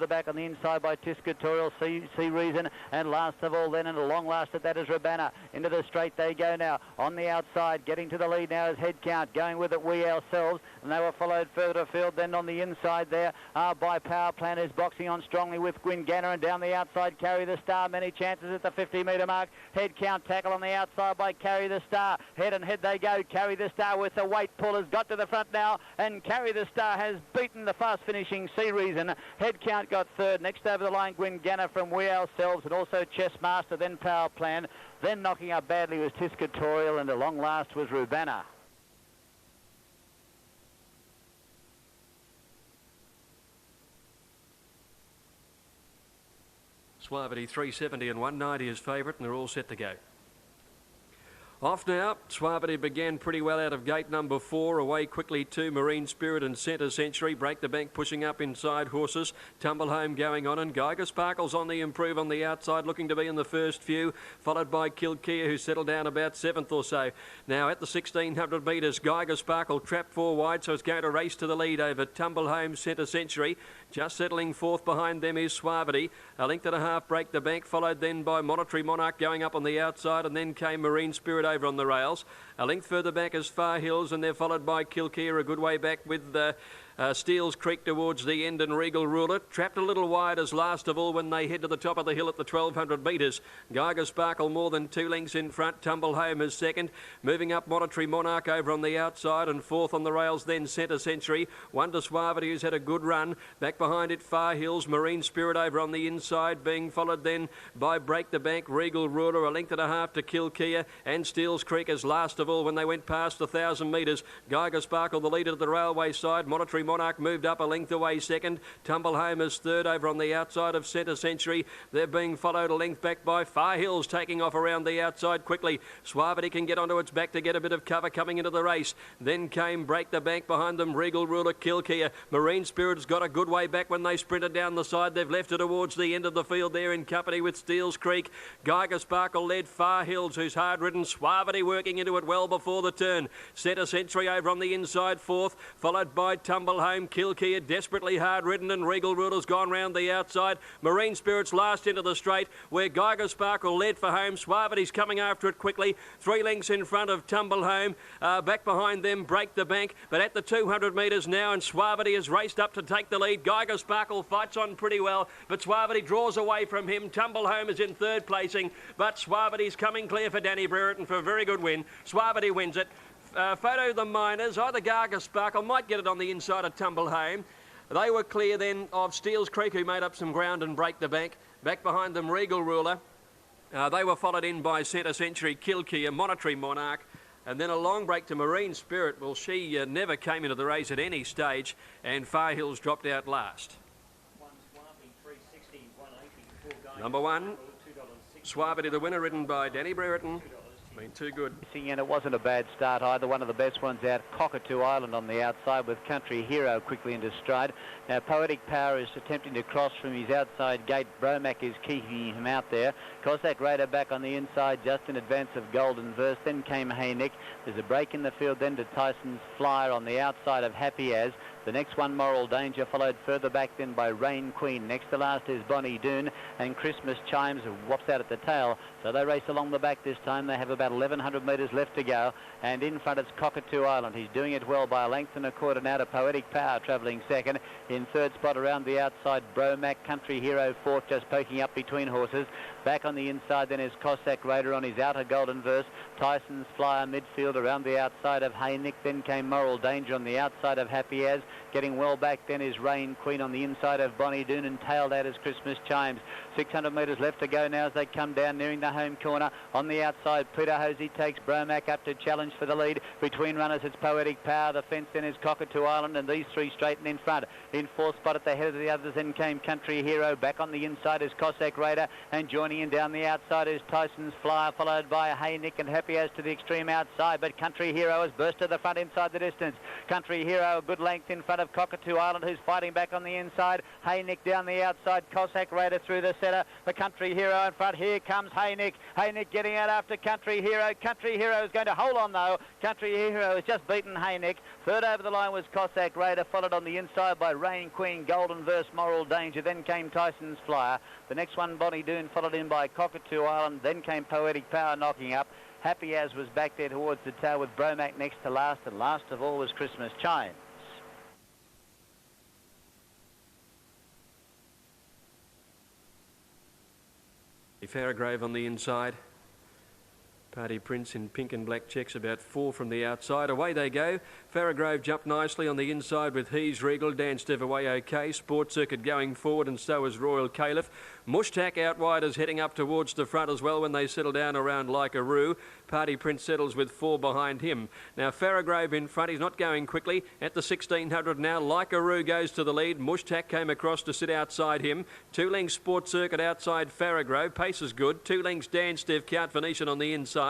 further back on the inside by Tiscatorial, Sea Reason, and last of all then, and a long last at that is Rabana. Into the straight they go now. On the outside, getting to the lead now is Head Count, going with it We Ourselves, and they were followed further afield then on the inside there by Power Plan, who's boxing on strongly with Gwingana, and down the outside Carry the Star, many chances at the 50-metre mark. Head Count tackle on the outside by Carry the Star. Head and head they go. Carry the Star with the weight pull has got to the front now, and Carry the Star has beaten the fast finishing Sea Reason. Head Count got third. Next over the line Gwingana from We Ourselves, and also Chess Master, then Power Plan. Then knocking up badly was Tiscatorial, and a long last was Rubana. Suavity 370 and 190 is favourite, and they're all set to go. Off now. Suavity began pretty well out of gate number 4. Away quickly to Marine Spirit and Centre Century. Break the Bank pushing up inside horses. Tumble Home going on, and Geiger Sparkle's on the improve on the outside, looking to be in the first few, followed by Kilkia, who settled down about 7th or so. Now at the 1600 metres, Geiger Sparkle trapped 4 wide, so it's going to race to the lead over Tumble Home, Centre Century. Just settling 4th behind them is Suavity. A length and a half Break the Bank, followed then by Monetary Monarch going up on the outside, and then came Marine Spirit over on the rails. A length further back is Far Hills, and they're followed by Kilkia a good way back with Steeles Creek towards the end, and Regal Ruler. Trapped a little wide as last of all when they head to the top of the hill at the 1200 metres. Geiger Sparkle more than 2 lengths in front. Tumble Home is second. Moving up Monetary Monarch over on the outside, and 4th on the rails then Centre Century. Wonder Suavity, who's had a good run. Back behind it Far Hills. Marine Spirit over on the inside, being followed then by Break the Bank, Regal Ruler, a length and a half to Kilkia, and Steeles Creek as last of all when they went past the 1,000 metres. Geiger Sparkle the leader at the railway side. Monetary Monarch moved up a length away second. Tumble Home is third over on the outside of Centre Century. They're being followed a length back by Far Hills, taking off around the outside quickly. Suavity can get onto its back to get a bit of cover coming into the race. Then came Break the Bank behind them. Regal Ruler, Kilkia. Marine Spirit's got a good way back when they sprinted down the side. They've left it towards the end of the field there in company with Steeles Creek. Geiger Sparkle led Far Hills, who's hard ridden. Suavity working into it well before the turn. Centre Century over on the inside 4th, followed by Tumble Home. Kilkia desperately hard ridden, and Regal Ruler's gone round the outside. Marine Spirit's last into the straight, where Geiger Sparkle led for home. Suavity's coming after it quickly. 3 lengths in front of Tumble Home. Back behind them, Break the Bank. But at the 200 metres now, and Suavity has raced up to take the lead. Geiger Sparkle fights on pretty well, but Suavity draws away from him. Tumble Home is in 3rd placing, but Suavity's coming clear for Danny Brereton for a very good win. Suavity wins it. Photo the Miners, either Geiger Sparkle might get it on the inside of Tumble Home. They were clear then of Steeles Creek, who made up some ground and Break the Bank. Back behind them, Regal Ruler. They were followed in by Centre Century, Kilkia, Monetary Monarch, and then a long break to Marine Spirit. Well, she never came into the race at any stage, and Far Hills dropped out last. Number 1, Suavity, the winner, ridden by Danny Brereton. Been too good. And it wasn't a bad start either. One of the best ones out. Cockatoo Island on the outside with Country Hero quickly into stride. Now Poetic Power is attempting to cross from his outside gate. Bromac is keeping him out there. Cossack Raider back on the inside just in advance of Golden Verse. Then came Hey Nick. There's a break in the field then to Tyson's Flyer on the outside of Happy As. The next one, Moral Danger, followed further back then by Rain Queen. Next to last is Bonnie Doon, and Christmas Chimes whops out at the tail. So they race along the back this time. They have about 1,100 metres left to go. And in front it's Cockatoo Island. He's doing it well by a length and a quarter now to Poetic Power, travelling second. In 3rd spot around the outside, Bromac, Country Hero 4th, just poking up between horses. Back on the inside then is Cossack Raider on his outer Golden Verse. Tyson's Flyer midfield around the outside of Hey Nick. Then came Moral Danger on the outside of Happy As. Getting well back then is Rain Queen on the inside of Bonnie Doon, and tailed out is Christmas Chimes. 600 metres left to go now as they come down nearing the home corner. On the outside, Peter Hosey takes Bromac up to challenge for the lead. Between runners it's Poetic Power. The fence then is Cockatoo Island, and these 3 straighten in front. In 4th spot at the head of the others then came Country Hero. Back on the inside is Cossack Raider, and joining in down the outside is Tyson's Flyer, followed by Hey Nick and Happy As to the extreme outside. But Country Hero has burst to the front inside the distance. Country Hero a good length in front front of Cockatoo Island, who's fighting back on the inside. Haynick down the outside. Cossack Raider through the centre. The Country Hero in front. Here comes Haynick. Haynick getting out after Country Hero. Country Hero is going to hold on though. Country Hero has just beaten Haynick. Third over the line was Cossack Raider, followed on the inside by Rain Queen, Golden Verse, Moral Danger. Then came Tyson's Flyer. The next one, Bonnie Doon, followed in by Cockatoo Island. Then came Poetic Power knocking up. Happy As was back there towards the tail with Bromac next to last, and last of all was Christmas Chimes. Farrograve on the inside. Party Prince in pink and black checks about 4 from the outside. Away they go. Farrograve jumped nicely on the inside with He's Regal. Dan Stev away okay. Sport Circuit going forward, and so is Royal Caliph. Mushtak out wide is heading up towards the front as well when they settle down around Like a Roo. Party Prince settles with 4 behind him. Now Farrograve in front. He's not going quickly. At the 1600 now, Like a Roo goes to the lead. Mushtak came across to sit outside him. 2 lengths Sport Circuit outside Farrograve. Pace is good. 2 lengths Dan Stev, Count Venetian on the inside.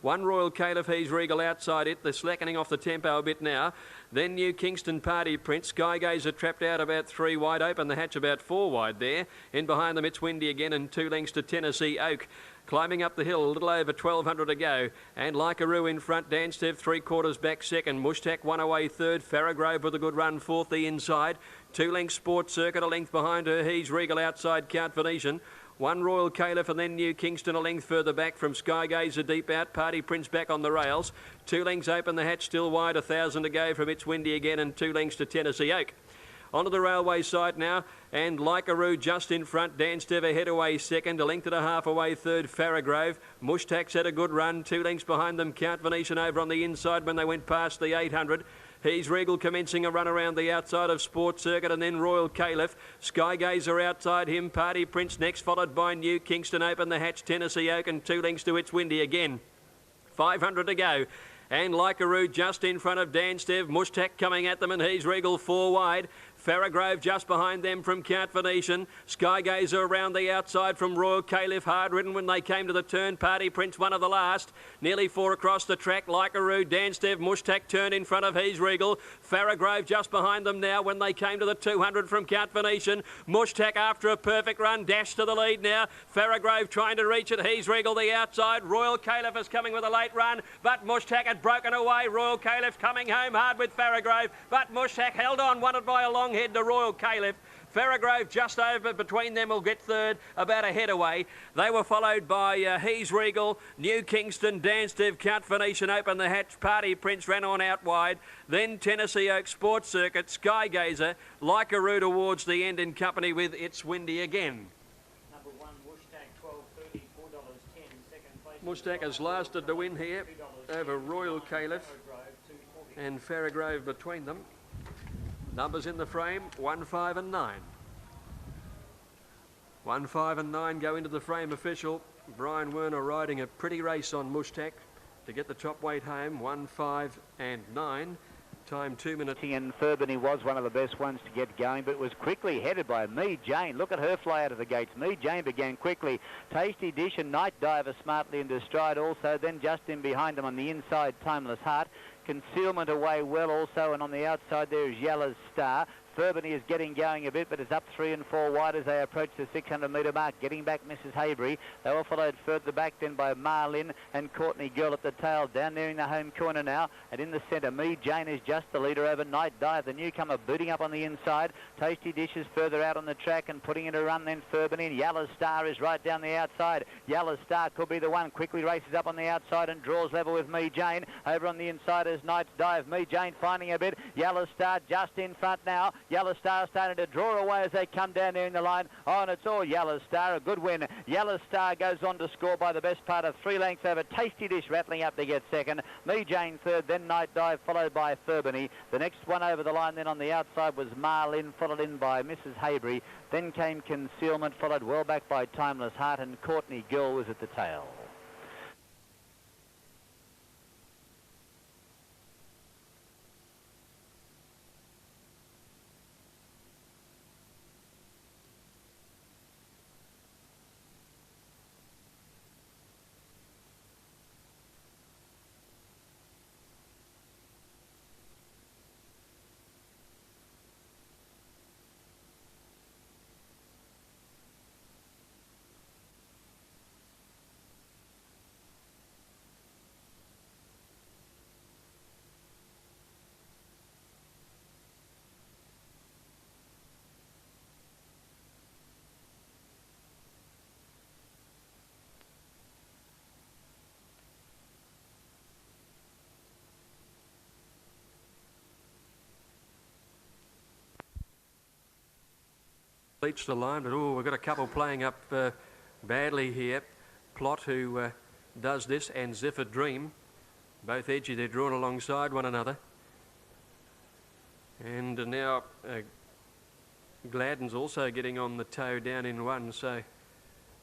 1 Royal Caliph, He's Regal outside it. They're slackening off the tempo a bit now. Then New Kingston, Party Prince. Skygazer trapped out about 3 wide. Open the hatch about 4 wide there. In behind them it's Windy again, and 2 lengths to Tennessee Oak. Climbing up the hill, a little over 1200 to go. And Like a Roo in front. Dan Stev 3/4 back second. Mushtak 1 away third. Farrograve with a good run fourth the inside. 2 lengths Sport Circuit, a length behind her. He's Regal outside Count Venetian. 1 Royal Caliph, and then New Kingston a length further back from Skygazer deep out. Party Prince back on the rails. 2 lengths Open the Hatch still wide. 1,000 to go from It's Windy again, and 2 lengths to Tennessee Oak. Onto the railway side now, and Like a Roo just in front. Dan Stev ahead away second, 1.5 away third Farrograve. Mushtak's had a good run. 2 lengths behind them Count Venetian over on the inside when they went past the 800. He's Regal commencing a run around the outside of Sport Circuit, and then Royal Caliph. Skygazer outside him. Party Prince next, followed by New Kingston. Open the Hatch, Tennessee Oak, and 2 lengths to It's Windy again. 500 to go. And Like a Roo just in front of Dan Stev. Mushtak coming at them, and He's Regal 4 wide. Farrograve just behind them from Count Venetian. Skygazer around the outside from Royal Caliph. Hard ridden when they came to the turn. Party Prince one of the last. Nearly 4 across the track. Like a Roo, Dan Stev, Mushtak turn in front of He's Regal. Farrograve just behind them now when they came to the 200 from Count Venetian. Mushtak after a perfect run. Dash to the lead now. Farrograve trying to reach it. He's Regal the outside. Royal Caliph is coming with a late run, but Mushtak had broken away. Royal Caliph coming home hard with Farrograve, but Mushtak held on, won it by a long head to Royal Caliph. Farrograve just over between them will get third, about a head away. They were followed by He's Regal, New Kingston, Dan Stev, Count Venetian. Open the Hatch, Party Prince ran on out wide. Then Tennessee Oak, Sports Circuit, Skygazer, Like a Roo towards the end in company with It's Windy again. Number 1, Mushtak, 12.30, $4.10. Second place. Mushtak has lasted to win here over Royal Caliph and Farrograve between them. Numbers in the frame, 1, 5 and 9. 1, 5 and 9 go into the frame official. Brian Werner riding a pretty race on Mushtak to get the top weight home, 1, 5 and 9. Time 2 minutes. And Furbany was one of the best ones to get going, but was quickly headed by Me Jane. Look at her fly out of the gates. Me Jane began quickly. Tasty Dish and Night Diver smartly into stride also. Then just in behind them on the inside, Timeless Heart. Concealment away well also, and on the outside there is Yellow's Star. Furbany is getting going a bit, but is up 3 and 4 wide as they approach the 600-metre mark. Getting back Mrs. Haybury. They were followed further back then by Marlin and Courtney Girl at the tail. Down there in the home corner now, and in the centre, Me Jane is just the leader over Night Dive, the newcomer, booting up on the inside. Tasty Dish is further out on the track and putting in a run then Furbany, and Yellow Star is right down the outside. Yellow Star could be the one. Quickly races up on the outside and draws level with Me Jane. Over on the inside is Night Dive. Me Jane finding a bit. Yellow Star just in front now. Yellow Star starting to draw away as they come down there in the line. Oh, and it's all Yellow Star. A good win. Yellow Star goes on to score by the best part of 3 lengths over Tasty Dish, rattling up to get second. Me Jane third, then Night Dive, followed by Furbany. The next one over the line then on the outside was Marlin, followed in by Mrs. Haybury. Then came Concealment, followed well back by Timeless Heart, and Courtney Gill was at the tail. Reached the line, but we've got a couple playing up badly here. Plot, who does this, and Zephyr Dream. Both edgy, they're drawn alongside one another. And now Gladden's also getting on the toe down in one, so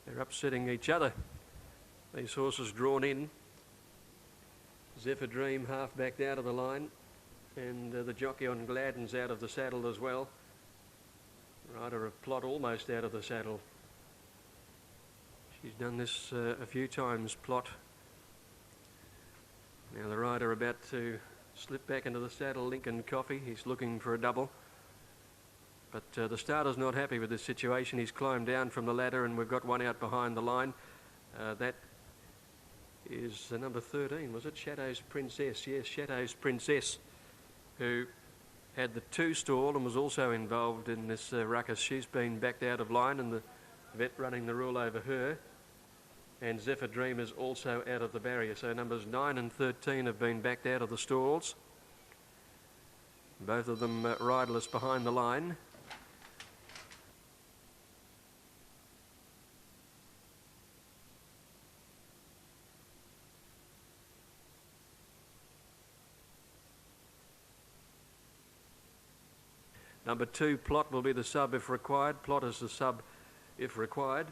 they're upsetting each other. These horses drawn in. Zephyr Dream half backed out of the line, and the jockey on Gladden's out of the saddle as well. Rider of Plot almost out of the saddle. She's done this a few times, Plot. Now the rider about to slip back into the saddle, Lincoln Coffey. He's looking for a double. But the starter's not happy with this situation. He's climbed down from the ladder, and we've got one out behind the line. That is number 13, was it? Shadow's Princess. Yes, Shadow's Princess, who had the 2 stall and was also involved in this ruckus. She's been backed out of line, and the vet running the rule over her. And Zephyr Dream is also out of the barrier. So numbers 9 and 13 have been backed out of the stalls. Both of them riderless behind the line. Number 2, Plot, will be the sub if required. Plot is the sub if required.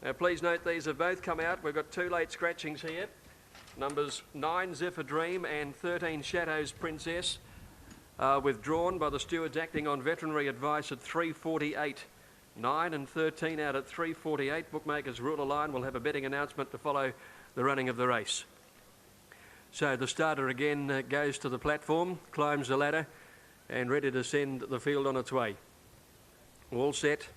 Now please note these have both come out. We've got 2 late scratchings here. Numbers 9 Zephyr Dream and 13 Shadow's Princess are withdrawn by the stewards acting on veterinary advice at 3:48. 9 and 13 out at 3:48. Bookmakers rule a line. We'll have a betting announcement to follow the running of the race. So the starter again goes to the platform, climbs the ladder, and ready to send the field on its way. All set.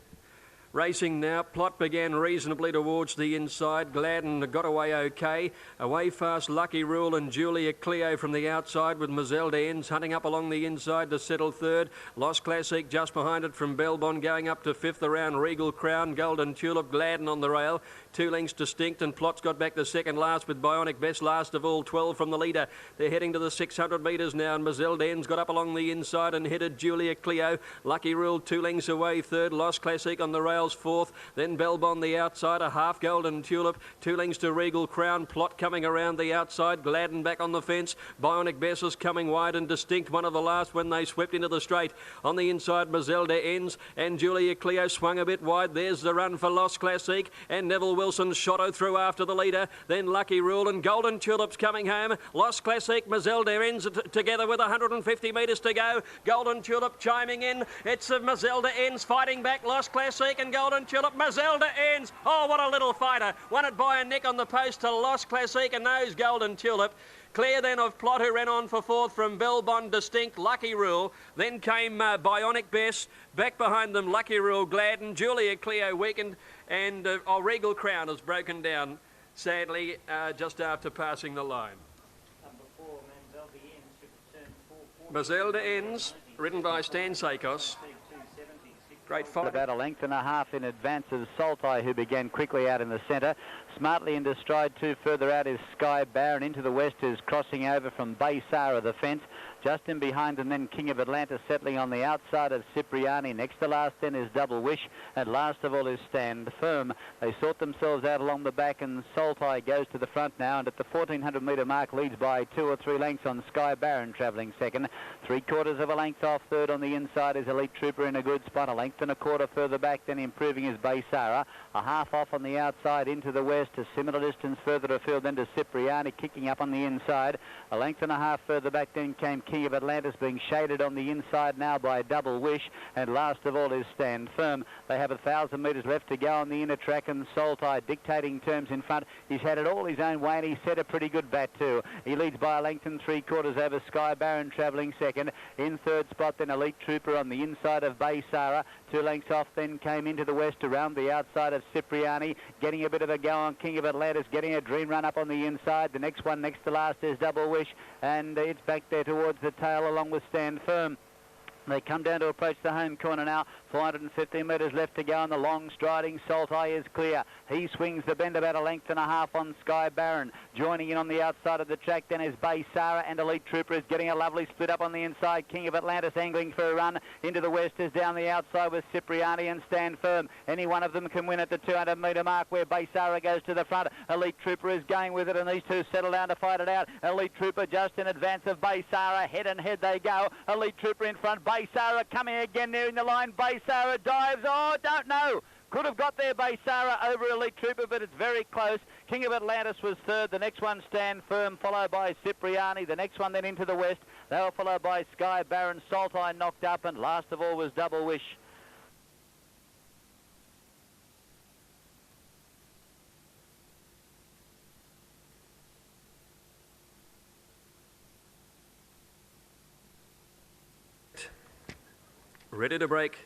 Racing now. Plot began reasonably towards the inside. Gladden got away okay. Away fast Lucky Rule and Julia Cleo from the outside, with Mazelda Ends hunting up along the inside to settle third. Lost Classic just behind it from Belbon, going up to 5th around Regal Crown. Golden Tulip, Gladden on the rail. 2 lengths distinct, and Plot's got back to second last, with Bionic Best last of all, 12 from the leader. They're heading to the 600 metres now, and Mazelda Ends got up along the inside and headed Julia Cleo. Lucky Rule 2 lengths away third. Lost Classic on the rails fourth. Then Belbon the outside, a half Golden Tulip. 2 lengths to Regal Crown. Plot coming around the outside. Gladden back on the fence. Bionic Bess is coming wide and distinct, one of the last when they swept into the straight. On the inside, Mazelda Ends and Julia Cleo swung a bit wide. There's the run for Lost Classic, and Neville Wilson shot her through after the leader. Then Lucky Rule and Golden Tulip's coming home. Lost Classic, Mazelda Ends together with 150 metres to go. Golden Tulip chiming in. It's Mazelda Ends fighting back. Lost Classic and Golden Tulip. Mazelda Ends. Oh, what a little fighter. Won it by a neck on the post to Lost Classic, and those Golden Tulip. Clear then of Plot, who ran on for fourth from Belbon distinct. Lucky Rule. Then came Bionic Bess. Back behind them, Lucky Rule, Gladden, Julia Cleo weakened, and Regal Crown has broken down, sadly, just after passing the line. Mazelda Ends, ridden by Stan Sakos. Great fight. About a length and a half in advance of Saltai, who began quickly out in the centre. Smartly into stride 2 further out is Sky Baron. Into the west is crossing over from Baysara the fence. Just in behind them then King of Atlantis settling on the outside of Cipriani. Next to last then is Double Wish, and last of all is Stand Firm. They sort themselves out along the back, and Saltai goes to the front now, and at the 1400 metre mark leads by 2 or 3 lengths on Sky Baron travelling second. 3/4 of a length off third. On the inside is Elite Trooper in a good spot. A length and a quarter further back then improving is Baysara. A half off on the outside into the west, a similar distance further afield then to Cipriani, kicking up on the inside. A length and a half further back then came King of Atlantis, being shaded on the inside now by Double Wish, and last of all is Stand Firm. They have 1,000 metres left to go on the inner track, and Saltai dictating terms in front. He's had it all his own way, and he set a pretty good bat too. He leads by a length and 3/4 over Sky Baron travelling second. In third spot then Elite Trooper on the inside of Baysara. 2 lengths off then came into the west around the outside of Cipriani, getting a bit of a go on King of Atlantis, getting a dream run up on the inside. The next one next to last is Double Wish, and it's back there towards the tail along with Stand Firm. They come down to approach the home corner now. 415 metres left to go, and the long striding Saltai is clear. He swings the bend about a length and a half on Sky Baron. Joining in on the outside of the track then is Baysara, and Elite Trooper is getting a lovely split up on the inside. King of Atlantis angling for a run. Into the west is down the outside with Cipriani and Stand Firm. Any one of them can win at the 200 metre mark, where Baysara goes to the front. Elite Trooper is going with it, and these two settle down to fight it out. Elite Trooper just in advance of Baysara. Head and head they go. Elite Trooper in front. Baysara coming again nearing the line. Baysara dives. Oh, don't know. Could have got there Baysara over Elite Trooper, but it's very close. King of Atlantis was third. The next one Stand Firm, followed by Cipriani. The next one then into the west. They were followed by Sky Baron. Saltai knocked up, and last of all was Double Wish. Ready to break.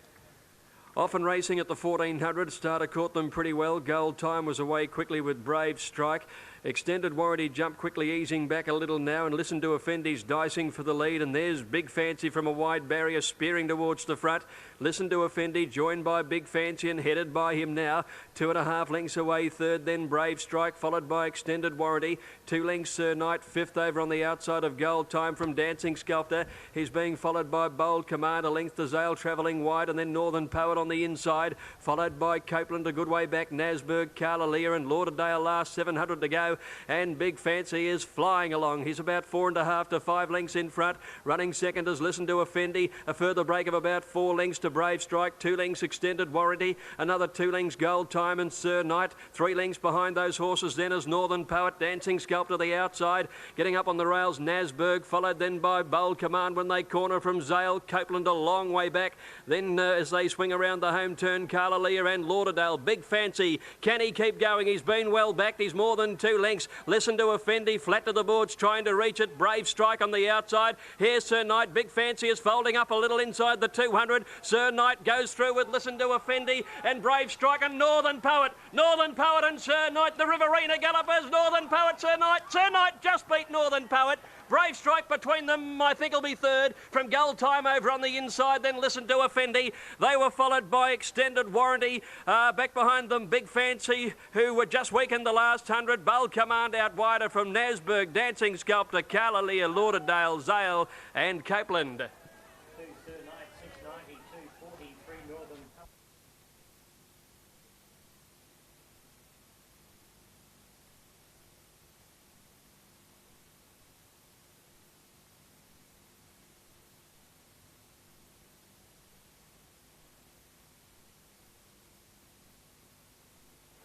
Often racing at the 1400. Starter caught them pretty well. Gold Time was away quickly with Brave Strike. Extended Warranty jumped quickly, easing back a little now, and Listen to Effendi's dicing for the lead, and there's Big Fancy from a wide barrier spearing towards the front. Listen to Effendi joined by Big Fancy and headed by him now. 2.5 lengths away third, then Brave Strike, followed by Extended Warranty. 2 lengths Sir Knight, fifth over on the outside of Gold Time from Dancing Sculptor. He's being followed by Bold Command, a length to Zale travelling wide, and then Northern Poet on the inside, followed by Copeland a good way back, Nasberg, Carla Lear and Lauderdale last 700 to go, and Big Fancy is flying along. He's about 4.5 to 5 lengths in front. Running second is Listen to Effendi, a further break of about 4 lengths to Brave Strike, 2 lengths Extended Warranty, another 2 lengths Gold Time and Sir Knight, 3 lengths behind those horses then is Northern Poet, Dancing Sculptor the outside, getting up on the rails Nasberg, followed then by Bold Command when they corner from Zale. Copeland a long way back, then as they swing around the home turn, Carla Lear and Lauderdale. Big Fancy, can he keep going? He's been well backed, he's more than 2 lengths. Listen to Effendi, flat to the boards, trying to reach it. Brave Strike on the outside. Here's Sir Knight. Big Fancy is folding up a little inside the 200. Sir Knight goes through with Listen to Effendi and Brave Strike and Northern Poet. Northern Poet and Sir Knight, the Riverina Gallopers. Northern Poet, Sir Knight. Sir Knight just beat Northern Poet. Brave Strike between them, I think, will be third. From Gold Time over on the inside, then Listen to Effendi. They were followed by Extended Warranty. Back behind them, Big Fancy, who were just weakened the last 100. Bold Command out wider from Nasberg, Dancing Sculptor, Carla Lear, Lauderdale, Zale and Copeland. Sir Knight, 690, 243, Northern.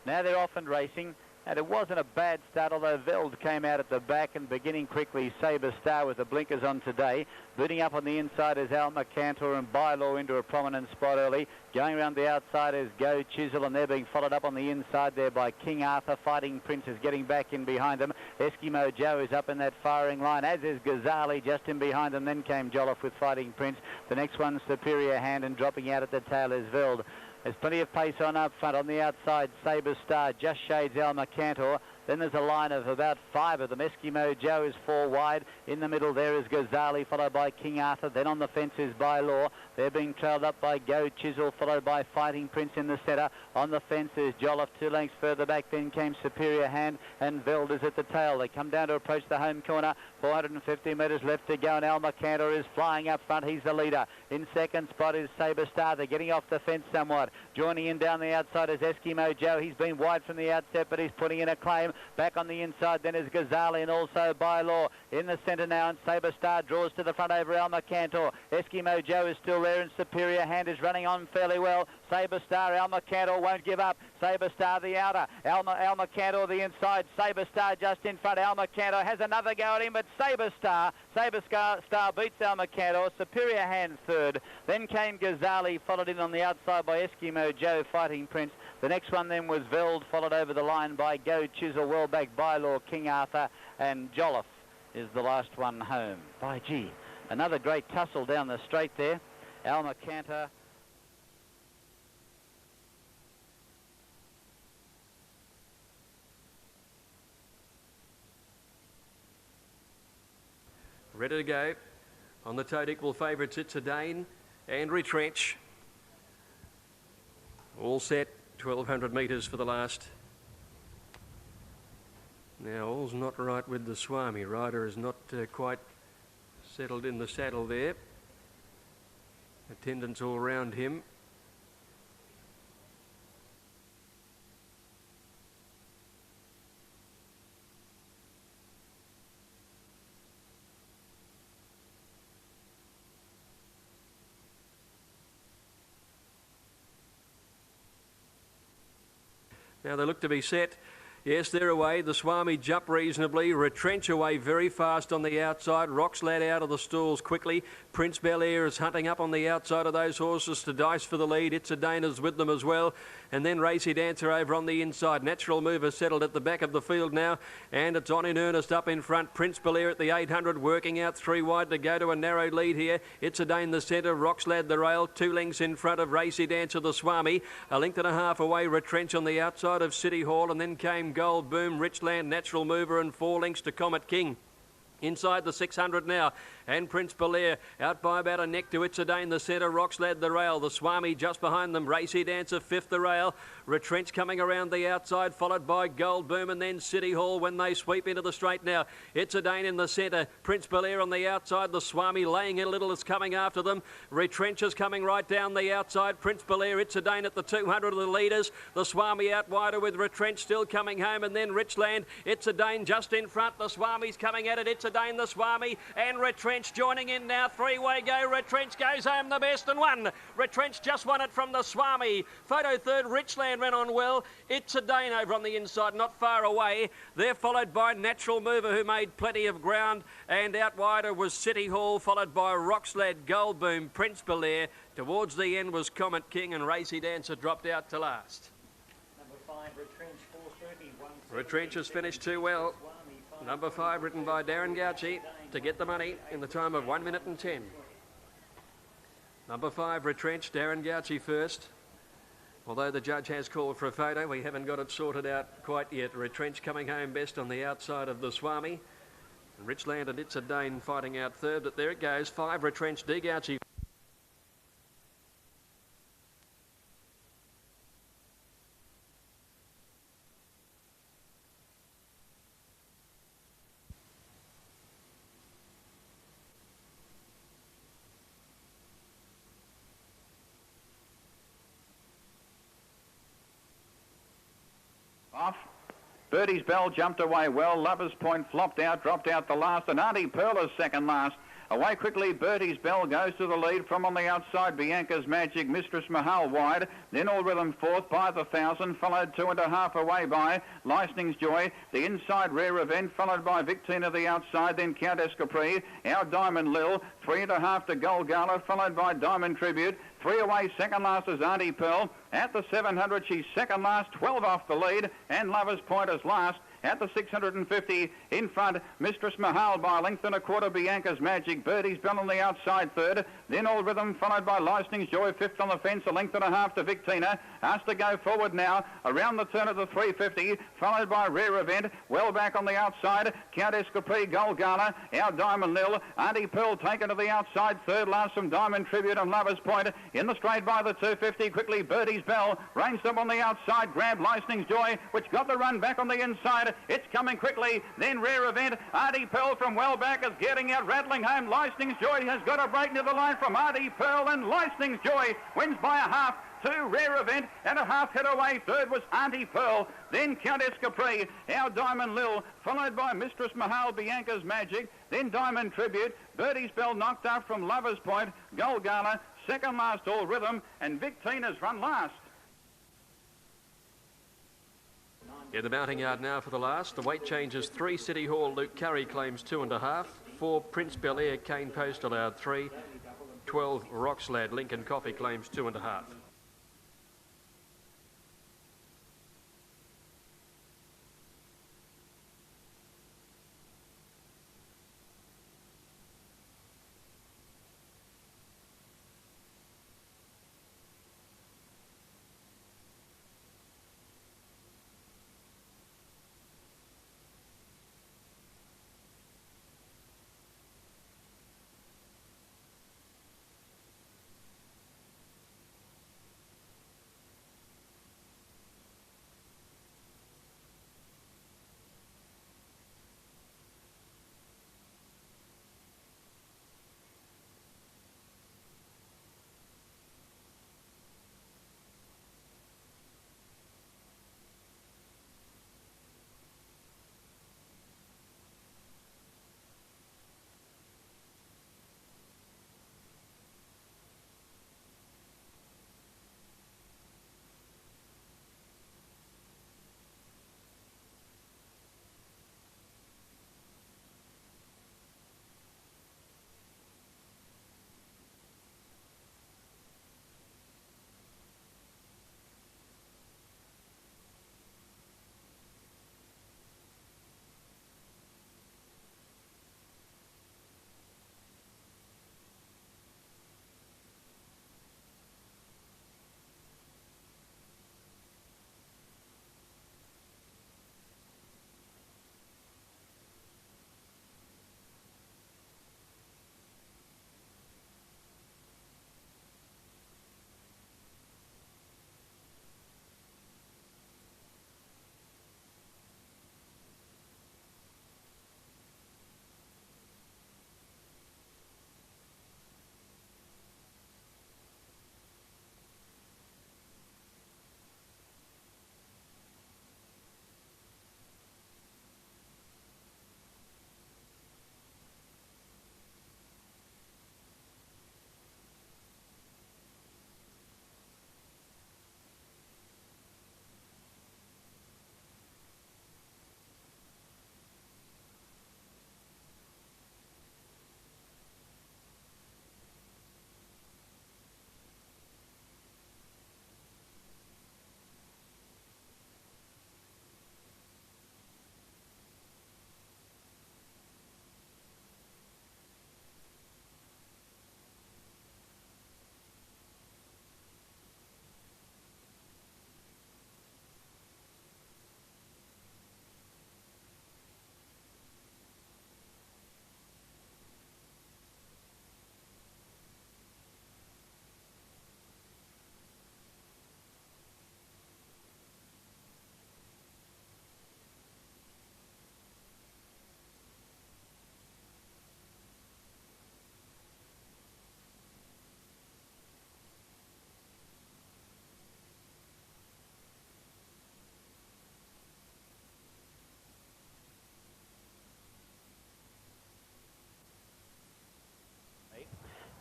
Now they're off and racing, and it wasn't a bad start, although Veld came out at the back and beginning quickly. Sabre Star with the blinkers on today. Booting up on the inside is Alma Cantor and Bylaw into a prominent spot early. Going around the outside is Go Chisel, and they're being followed up on the inside there by King Arthur. Fighting Prince is getting back in behind them. Eskimo Joe is up in that firing line, as is Ghazali just in behind them. Then came Jolliffe with Fighting Prince. The next one, Superior Hand, and dropping out at the tail is Veld. There's plenty of pace on up front. On the outside, Sabre Star just shades Alma Cantor. Then there's a line of about 5 of them. Eskimo Joe is 4 wide. In the middle there is Ghazali, followed by King Arthur. Then on the fence is By Law. They're being trailed up by Go Chisel, followed by Fighting Prince in the centre. On the fence is Jolliffe. 2 lengths further back then came Superior Hand, and Veld is at the tail. They come down to approach the home corner. 450 metres left to go, and Alma Cantor is flying up front. He's the leader. In second spot is Sabre Star. They're getting off the fence somewhat. Joining in down the outside is Eskimo Joe. He's been wide from the outset, but he's putting in a claim. Back on the inside then is Ghazali and also By Law. In the centre now, and Sabre Star draws to the front over Alma Cantor. Eskimo Joe is still there, and Superior Hand is running on fairly well. Sabre Star, Alma Cantor won't give up. Sabre Star the outer. Alma Cantor the inside. Sabre Star just in front. Alma Cantor has another go at him, but Sabre Star beats Alma Cantor. Superior Hand third. Then came Ghazali, followed in on the outside by Eskimo Joe, Fighting Prince. The next one then was Veld, followed over the line by Go Chisel, well back By Law, King Arthur, and Jolliffe is the last one home. By gee, another great tussle down the straight there. Alma Cantor. Ready to go. On the tote equal favourites, It's a Dane and Retrench. All set, 1,200 metres for the last. Now, all's not right with the Swami. Rider is not quite settled in the saddle there. Attendants all round him. Now they look to be set. Yes, they're away. The Swami jump reasonably. Retrench away very fast on the outside. Rock's Lad out of the stalls quickly. Prince Bel Air is hunting up on the outside of those horses to Dice for the lead. It's a Dana's with them as well. And then Racy Dancer over on the inside. Natural Mover settled at the back of the field now. And it's on in earnest up in front. Prince Bel Air at the 800, working out 3 wide to go to a narrow lead here. It's a Dane the centre. Rock's Lad the rail. 2 lengths in front of Racy Dancer the Swami. 1.5 lengths away. Retrench on the outside of City Hall. And then came Gold Boom, Richland, Natural Mover, and 4 lengths to Comet King. Inside the 600 now, and Prince Bel Air out by about a neck to It's a Dane the centre. Rock's Lad the rail. The Swami just behind them. Racy Dancer fifth the rail. Retrench coming around the outside, followed by Gold Boom and then City Hall when they sweep into the straight now. It's a Dane in the centre. Prince Bel Air on the outside. The Swami laying in a little is coming after them. Retrench is coming right down the outside. Prince Bel Air, It's a Dane at the 200 of the leaders. The Swami out wider with Retrench still coming home, and then Richland. It's a Dane just in front. The Swami's coming at it. It's a Dane, the Swami, and Retrench joining in now. 3-way go. Retrench goes home the best and won. Retrench just won it from the Swami. Photo third. Richland ran on well. It's a Dane over on the inside, not far away. They're followed by Natural Mover, who made plenty of ground, and out wider was City Hall, followed by Rock's Lad, Gold Boom, Prince Bel Air. Towards the end was Comet King, and Racy Dancer dropped out to last. Number 5, Retrench, 4:30. Retrench has finished too well. Number 5, written by Darren Gauci, to get the money in the time of 1 minute and 10. Number 5, Retrench, Darren Gauci first. Although the judge has called for a photo, we haven't got it sorted out quite yet. Retrench coming home best on the outside of the Swami. Richland and It's a Dane fighting out third, but there it goes. 5, Retrench, D. Gauci. Off. Birdie's Bell jumped away well. Lover's Point flopped out, dropped out the last, and Auntie Pearl is second last. Away quickly, Birdie's Bell goes to the lead from on the outside. Bianca's Magic, Mistress Mahal wide. Then All Rhythm fourth by the 1,000, followed 2.5 away by Licensing's Joy. The inside Rare Event, followed by Victina the outside, then Countess Capri. Our Diamond Lil, 3.5 to Gold Gala, followed by Diamond Tribute. 3 away, second last is Auntie Pearl. At the 700, she's second last, 12 off the lead, and Lover's Point is last. At the 650 in front, Mistress Mahal by a length and a quarter, Bianca's Magic. Birdie's Bell on the outside third. Then All Rhythm followed by Licensing's Joy, fifth on the fence, a length and a half to Victina. Asked to go forward now, around the turn of the 350, followed by Rare Event. Well back on the outside, Countess Capri, Gold Gala, Our Diamond Lil, Auntie Pearl taken to the outside third, last from Diamond Tribute and Lover's Point. In the straight by the 250, quickly Birdie's Bell, ranged up on the outside, grabbed Licensing's Joy, which got the run back on the inside. It's coming quickly, then Rare Event. Auntie Pearl from well back is getting out, rattling home. Licensing's Joy has got a break near the line from Auntie Pearl, and Licensing's Joy wins by a half. Two, Rare Event, and a half head away. Third was Auntie Pearl, then Countess Capri, Our Diamond Lil, followed by Mistress Mahal, Bianca's Magic, then Diamond Tribute, Birdie's Bell knocked up from Lover's Point, Gold Gala, second last All Rhythm, and Victina's run last. In the mounting yard now for the last. The weight changes 3 City Hall, Luke Curry claims 2.5. 4 Prince Bel Air, Cane Post allowed 3. 12 Roxlad, Lincoln Coffee claims 2.5.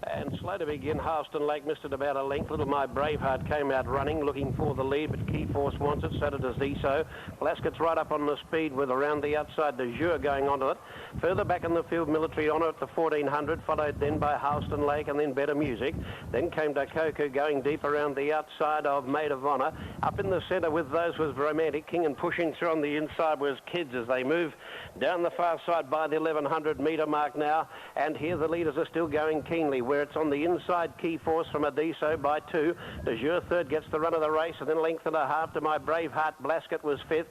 And slow to begin, Houston Lake missed it about a length. Little My Braveheart came out running, looking for the lead, but Key Force wants it, so does Eso. Blaskett's right up on the speed with around the outside de Jure going onto it. Further back in the field, Military Honour at the 1400, followed then by Houston Lake and then Better Music. Then came Dakoku going deep around the outside of Maid of Honour. Up in the centre with those was Romantic King, and pushing through on the inside was Kids as they move down the far side by the 1100 metre mark now. And here the leaders are still going keenly, where it's on the inside Key Force from Adiso by 2. De Jure third, gets the run of the race, and then length and a half to My Braveheart. Blaskett was fifth.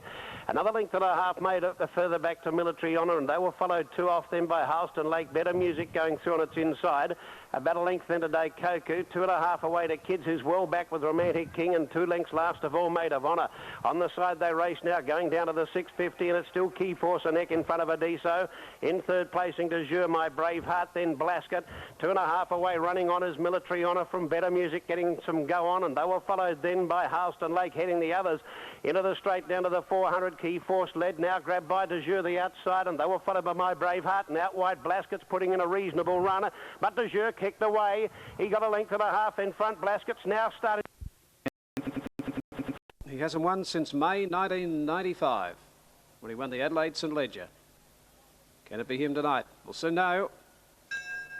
Another length and a half made it further back to Military Honour, and they were followed 2 off them by Houston Lake. Better Music going through on its inside. About a length then to Dakoku, 2.5 away to Kids, who's well back with Romantic King, and 2 lengths last of all Maid of Honour. On the side they race now, going down to the 650, and it's still Key Force a neck in front of Adiso. In third placing de Jure, My Braveheart, then Blaskett. 2.5 away, running on is Military Honour from Better Music, getting some go on, and they were followed then by Houston Lake, heading the others into the straight down to the 400. Key Force led now, grabbed by de Jure the outside, and they were followed by My Braveheart, and out wide Blaskett's putting in a reasonable run, but de Jure kicked away. He got a length and a half in front. Blaskett's now started. He hasn't won since May 1995 when he won the Adelaide St Ledger. Can it be him tonight? We'll soon know.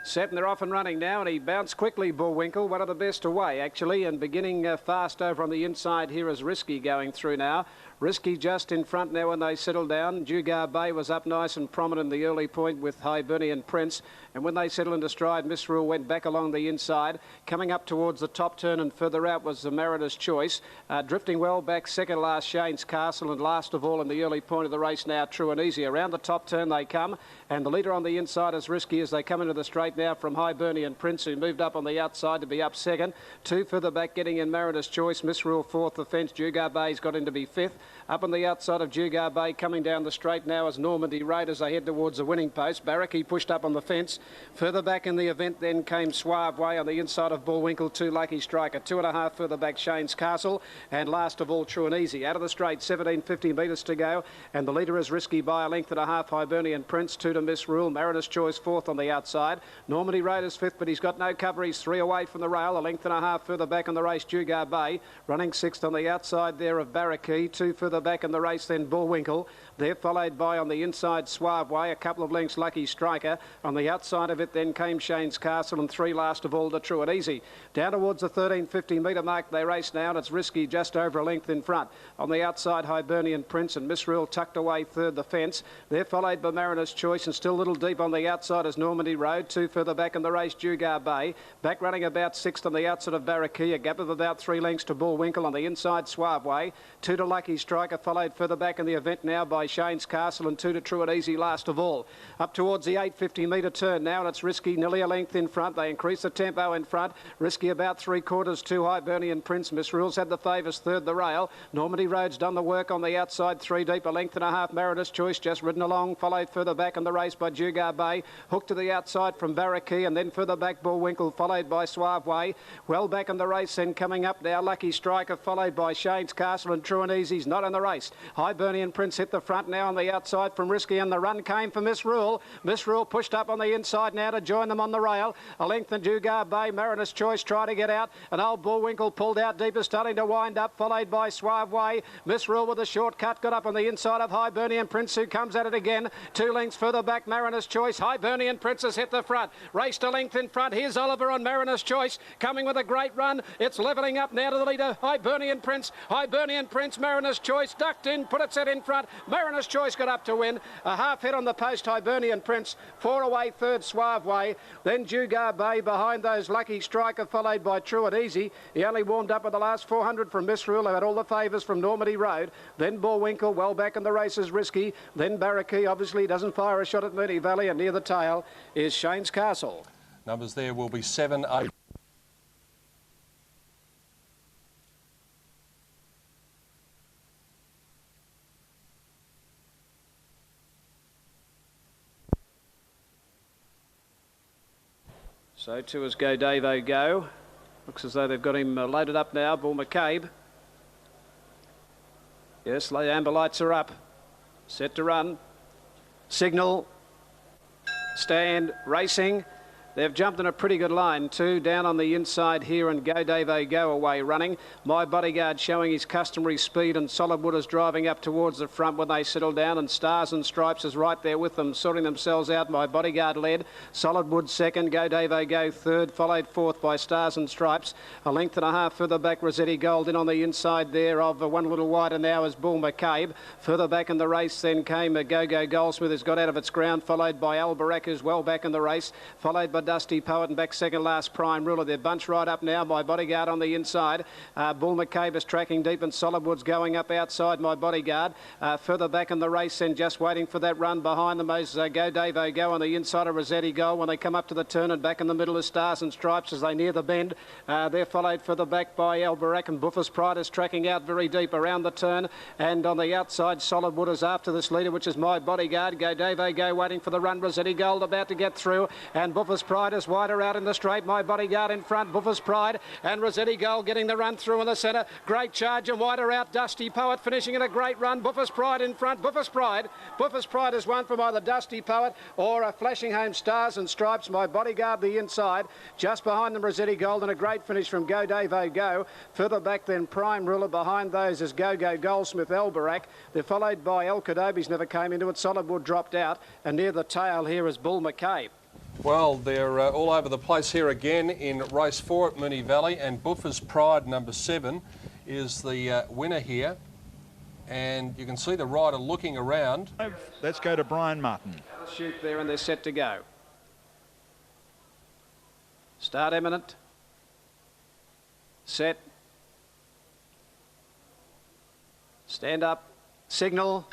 Set, and they're off and running now, and he bounced quickly, Bullwinkle, one of the best away actually, and beginning fast over on the inside here is Risky going through now. Risky just in front now when they settle down. Jugar Bay was up nice and prominent in the early point with Hibernian Prince, and when they settle into stride, Misrule went back along the inside. Coming up towards the top turn and further out was the Meritor's Choice. Drifting well back, second last Shane's Castle, and last of all in the early point of the race now, True and Easy. Around the top turn they come, and the leader on the inside is Risky as they come into the straight now from Hibernian Prince, who moved up on the outside to be up second. 2 further back getting in Meritor's Choice. Misrule fourth, the fence. Jugar Bay's got in to be fifth. Up on the outside of Jugar Bay, coming down the straight now is Normandy Raid as they head towards the winning post. Barracky pushed up on the fence. Further back in the event then came Suave Way on the inside of Bullwinkle, 2 Lucky Striker, 2.5 further back Shane's Castle, and last of all True and Easy. Out of the straight, 1750 metres to go, and the leader is Risky by a length and a half. Hibernian Prince, 2 to Misrule. Mariner's Choice fourth on the outside. Normandy Raid is fifth, but he's got no cover. He's 3 away from the rail, a length and a half further back on the race. Jugar Bay running sixth on the outside there of Barracky, 2 further back in the race then Bullwinkle. They're followed by on the inside Suave Way, a couple of lengths Lucky Striker. On the outside of it then came Shane's Castle, and 3 last of all to True and Easy. Down towards the 1350 metre mark they race now, and it's Risky just over a length in front. On the outside Hibernian Prince, and Misrule tucked away third, the fence. They're followed by Mariner's Choice, and still a little deep on the outside is Normandy Road. 2 further back in the race Jugar Bay. Back running about sixth on the outside of Barracky, a gap of about 3 lengths to Bullwinkle. On the inside Suave Way, 2 to Lucky Striker, followed further back in the event now by Shane's Castle, and 2 to True and Easy last of all. Up towards the 850 metre turn now, and it's Risky nearly a length in front. They increase the tempo in front. Risky about 3/4 to Hibernian Prince. Misrule's had the favours, third the rail. Normandy Road's done the work on the outside, 3 deep, a length and a half. Meritor's Choice just ridden along, followed further back in the race by Jugar Bay. Hooked to the outside from Barracky, and then further back Bullwinkle, followed by Suave Way. Well back in the race then coming up now, Lucky Striker, followed by Shane's Castle, and True and Easy's not in the race. Hibernian Prince hit the front now on the outside from Risky, and the run came for Misrule. Misrule pushed up on the inside now to join them on the rail. A length in Jugar Bay. Mariner's Choice tried to get out, and old Bullwinkle pulled out deeper, starting to wind up, followed by Suave Way. Misrule with a shortcut got up on the inside of Hibernian Prince, who comes at it again. 2 lengths further back Mariner's Choice. Hibernian Prince has hit the front. Raced a length in front. Here's Oliver on Mariner's Choice, coming with a great run. It's levelling up now to the leader, Hibernian Prince. Hibernian Prince, Mariner's Choice, ducked in, put its head in front. Mariner's Choice got up to win. A half head on the post, Hibernian Prince. 4 away, third Suave Way. Then Jugar Bay behind those, Lucky Striker, followed by True and Easy. He only warmed up with the last 400 from Misrule, who had all the favours from Normandy Road. Then Bullwinkle, well back in the race is Risky. Then Barracky obviously doesn't fire a shot at Moonee Valley, and near the tail is Shane's Castle. Numbers there will be 7, 8. So too is Go Davo Go. Looks as though they've got him loaded up now, Bull McCabe. Yes, the amber lights are up. Set to run. Signal. Stand. Racing. They've jumped in a pretty good line too, down on the inside here, and Go Davo Go away running. My Bodyguard showing his customary speed, and Solidwood is driving up towards the front when they settle down, and Stars and Stripes is right there with them, sorting themselves out. My Bodyguard led, Solidwood second, Go Davo Go third, followed fourth by Stars and Stripes. A length and a half further back, Rossetti Gold in on the inside there of one little wider now is Bull McCabe. Further back in the race then came Go-Go Goldsmith, has got out of its ground, followed by Albarack, who's well back in the race, followed by Dusty Poet, and back second last Prime Ruler. They're bunched right up now. My Bodyguard on the inside. Bull McCabe is tracking deep, and Solidwood's going up outside My Bodyguard. Further back in the race and just waiting for that run behind them is Go Davo Go on the inside of Rossetti Gold. When they come up to the turn, and back in the middle is Stars and Stripes as they near the bend. They're followed further back by Albarack, and Buffer's Pride is tracking out very deep around the turn. And on the outside, Solidwood is after this leader, which is My Bodyguard. Go Davo Go waiting for the run. Rossetti Gold about to get through, and Buffer's Pride is wider out in the straight. My Bodyguard in front, Buffer's Pride, and Rossetti Gold getting the run through in the centre. Great charge and wider out. Dusty Poet finishing in a great run. Buffer's Pride in front. Buffer's Pride is one from either Dusty Poet or a Flashing Home Stars and Stripes. My Bodyguard the inside. Just behind them, Rossetti Gold, and a great finish from Go Davo Go. Further back then, Prime Ruler. Behind those is Go-Go Goldsmith, Albarack. They're followed by El Kadobi's never came into it. Solidwood dropped out, and near the tail here is Bull McCabe. Well, they're all over the place here again in race 4 at Moonee Valley, and Buffer's Pride, number 7, is the winner here. And you can see the rider looking around. Let's go to Brian Martin. Shoot there, and they're set to go. Start imminent. Set. Stand up. Signal.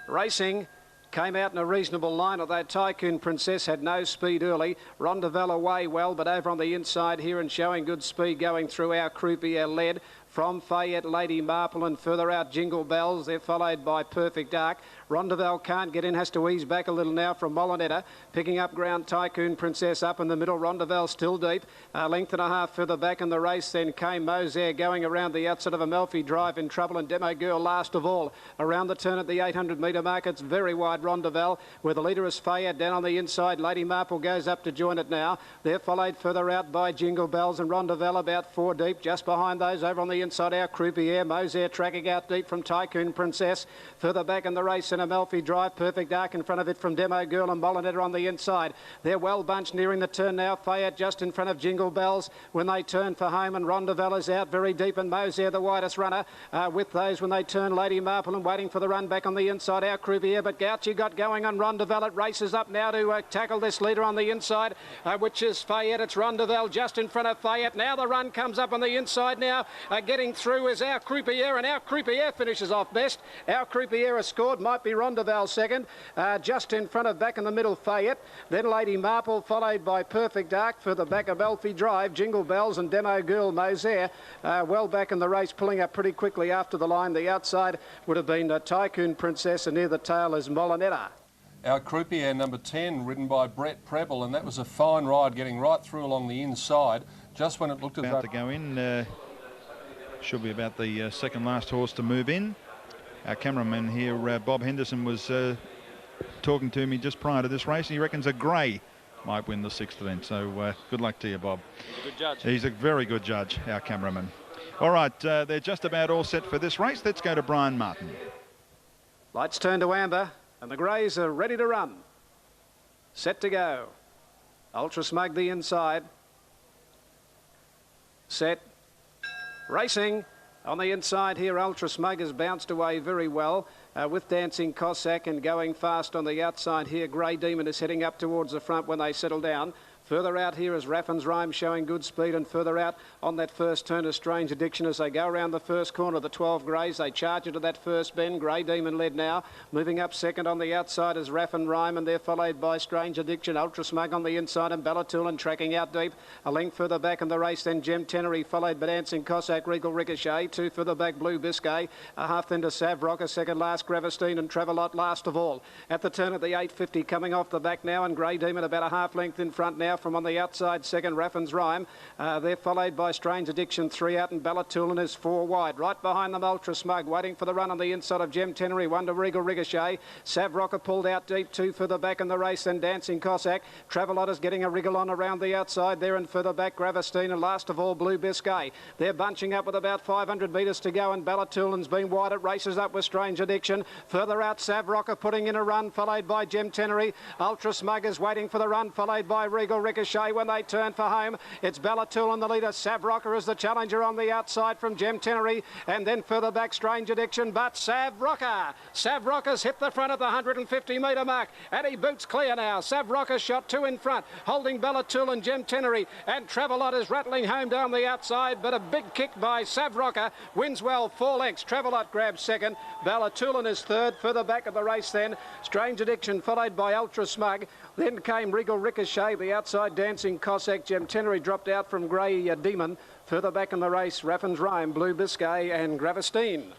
Racing. Came out in a reasonable line, although Tycoon Princess had no speed early. Rondevel away well, but over on the inside here and showing good speed going through. Our Croupier led from Fayette, Lady Marple, and further out Jingle Bells. They're followed by Perfect Dark. Rondevel can't get in, has to ease back a little now from Molinetta. Picking up ground, Tycoon Princess up in the middle. Rondevel still deep. A length and a half further back in the race then came Moser going around the outside of Amalfi Drive in trouble, and Demo Girl last of all. Around the turn at the 800 metre mark, it's very wide Rondevel, where the leader is Fayette. Down on the inside, Lady Marple goes up to join it now. They're followed further out by Jingle Bells, and Rondevel about 4 deep. Just behind those over on the inside, Our Croupier. Moser tracking out deep from Tycoon Princess. Further back in the race in Amalfi Drive, Perfect Dark in front of it from Demo Girl, and Molinetta on the inside. They're well bunched nearing the turn now. Fayette just in front of Jingle Bells when they turn for home, and Rondevel is out very deep, and Moser the widest runner with those when they turn. Lady Marple and waiting for the run back on the inside. Our Croupier, but Gauchi got going on Rondevel. It races up now to tackle this leader on the inside, which is Fayette. It's Rondevel just in front of Fayette. Now the run comes up on the inside now. Getting through is Our Croupier, and Our Croupier finishes off best. Our Croupier has scored, might be Rondevel second. Just in front of back in the middle Fayette. Then Lady Marple, followed by Perfect Dark for the back of Amalfi Drive. Jingle Bells and Demo Girl. Moser well back in the race, pulling up pretty quickly after the line. The outside would have been Tycoon Princess, and near the tail is Molinetta. Our Croupier, number 10, ridden by Brett Preble, and that was a fine ride, getting right through along the inside. Just when it looked as about to go in, should be about the second last horse to move in. Our cameraman here, Bob Henderson, was talking to me just prior to this race. He reckons a grey might win the 6th event. So good luck to you, Bob. Good judge. He's a very good judge, our cameraman. All right, they're just about all set for this race. Let's go to Brian Martin. Lights turn to amber, and the greys are ready to run. Set to go. Ultra Smug the inside. Set. Racing. On the inside here, Ultra Smug has bounced away very well with Dancing Cossack, and going fast on the outside here. Grey Demon is heading up towards the front when they settle down. Further out here is Raffin's Rhyme showing good speed, and further out on that first turn is Strange Addiction as they go around the first corner of the 12 greys. They charge into that first bend. Grey Demon led now. Moving up second on the outside is Raffin Rhyme, and they're followed by Strange Addiction, Ultra Smug on the inside, and Ballatoolin tracking out deep. A length further back in the race then Gem Tenery, followed by Dancing Cossack, Regal Ricochet. 2 further back Blue Biscay. A half then to Savrock, a second last Gravestine, and Travelot last of all. At the turn at the 850 coming off the back now, and Grey Demon about a half length in front now. now from on the outside. Second, Raffin's Rhyme. They're followed by Strange Addiction, 3 out, and Ballatoulin is 4 wide. Right behind them, Ultra Smug, waiting for the run on the inside of Gem Tenery. 1 to Regal Ricochet. Savrocker pulled out deep, 2 further back in the race, then Dancing Cossack. Travelotter's getting a wriggle on around the outside there, and further back, Gravestine, and last of all, Blue Biscay. They're bunching up with about 500 metres to go, and Ballatoulin's been wide. It races up with Strange Addiction. Further out, Savrocker putting in a run, followed by Gem Tenery. Ultra Smug is waiting for the run, followed by Regal Ricochet. When they turn for home, it's Ballatoulin the leader. Savrocker is the challenger on the outside from Gem Tenery, and then further back, Strange Addiction, but Savrocker's hit the front at the 150 metre mark, and he boots clear now. Savrocker shot 2 in front, holding Ballatoulin, Gem Tenery, and Travelot is rattling home down the outside, but a big kick by Savrocker wins well, 4 lengths. Travelot grabs second, Ballatoulin is third. Further back of the race then, Strange Addiction followed by Ultra Smug. Then came Regal Ricochet, the outside Dancing Cossack. Gem Tenery dropped out from Grey Demon. Further back in the race, Raffin's Rhyme, Blue Biscay and Gravestine.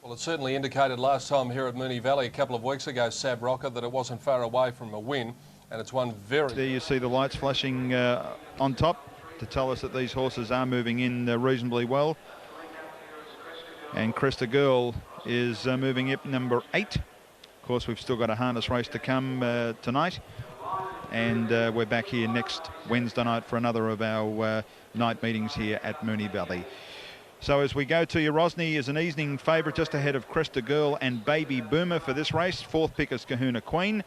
Well, it certainly indicated last time here at Moonee Valley a couple of weeks ago, Savrocker, that it wasn't far away from a win, and it's won very... There you see the lights flashing on top to tell us that these horses are moving in reasonably well. And Cresta Girl is moving up number 8. Of course, we've still got a harness race to come tonight. And we're back here next Wednesday night for another of our night meetings here at Moonee Valley. So as we go to you, Rosny is an evening favourite just ahead of Cresta Girl and Baby Boomer for this race. 4th pick is Kahuna Queen.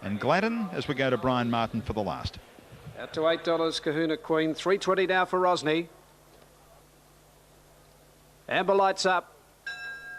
And Gladden as we go to Brian Martin for the last. Out to $8, Kahuna Queen. $3.20 now for Rosny. Amber lights up.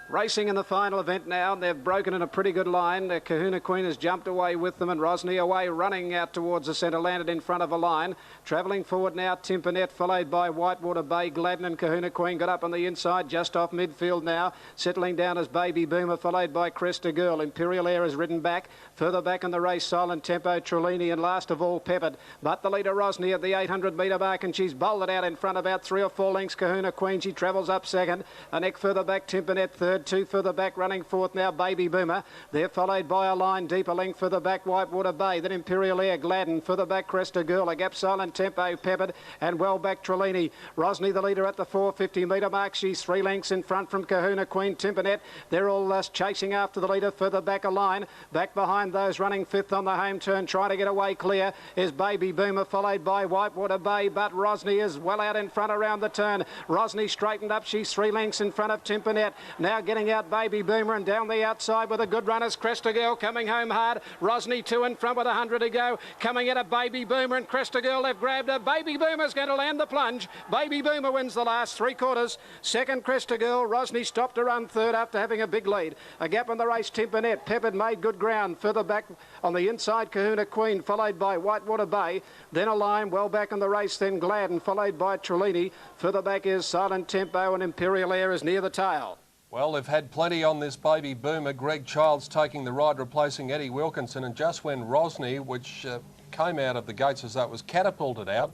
Racing in the final event now. They've broken in a pretty good line. Kahuna Queen has jumped away with them, and Rosny away running out towards the centre, landed in front of a line. Travelling forward now, Timpernet, followed by Whitewater Bay. Gladden and Kahuna Queen got up on the inside, just off midfield now. Settling down as Baby Boomer, followed by Cresta Girl. Imperial Air is ridden back. Further back in the race, Silent Tempo, Trellini, and last of all, Peppered. But the leader, Rosny, at the 800 metre mark, and she's bowled it out in front about 3 or 4 lengths. Kahuna Queen, she travels up second. A neck further back, Timpernet third. 2 further back, running fourth now, Baby Boomer. They're followed by a line deeper length further back, Whitewater Bay. Then Imperial Air, Gladden. Further back, Cresta Girl. A gap, Silent Tempo, Peppered, and well back, Trellini. Rosny, the leader at the 450 metre mark. She's 3 lengths in front from Kahuna Queen, Timpernet. They're all chasing after the leader. Further back a line. Back behind those running 5th on the home turn, trying to get away clear is Baby Boomer, followed by Whitewater Bay, but Rosny is well out in front around the turn. Rosny straightened up. She's 3 lengths in front of Timpernet. Now getting out Baby Boomer, and down the outside with a good run is Cresta Girl coming home hard. Rosny 2 in front with 100 to go. Coming at a Baby Boomer, and Cresta Girl, they've grabbed her. Baby Boomer's going to land the plunge. Baby Boomer wins the last 3/4. Second, Cresta Girl. Rosny stopped to run third after having a big lead. A gap in the race, Timpernet. Peppered made good ground. Further back on the inside, Kahuna Queen, followed by Whitewater Bay. Then a line well back in the race, then Gladden, followed by Trellini. Further back is Silent Tempo, and Imperial Air is near the tail. Well, they've had plenty on this Baby Boomer. Greg Childs taking the ride, replacing Eddie Wilkinson. And just when Rosny, which came out of the gates as that was catapulted out,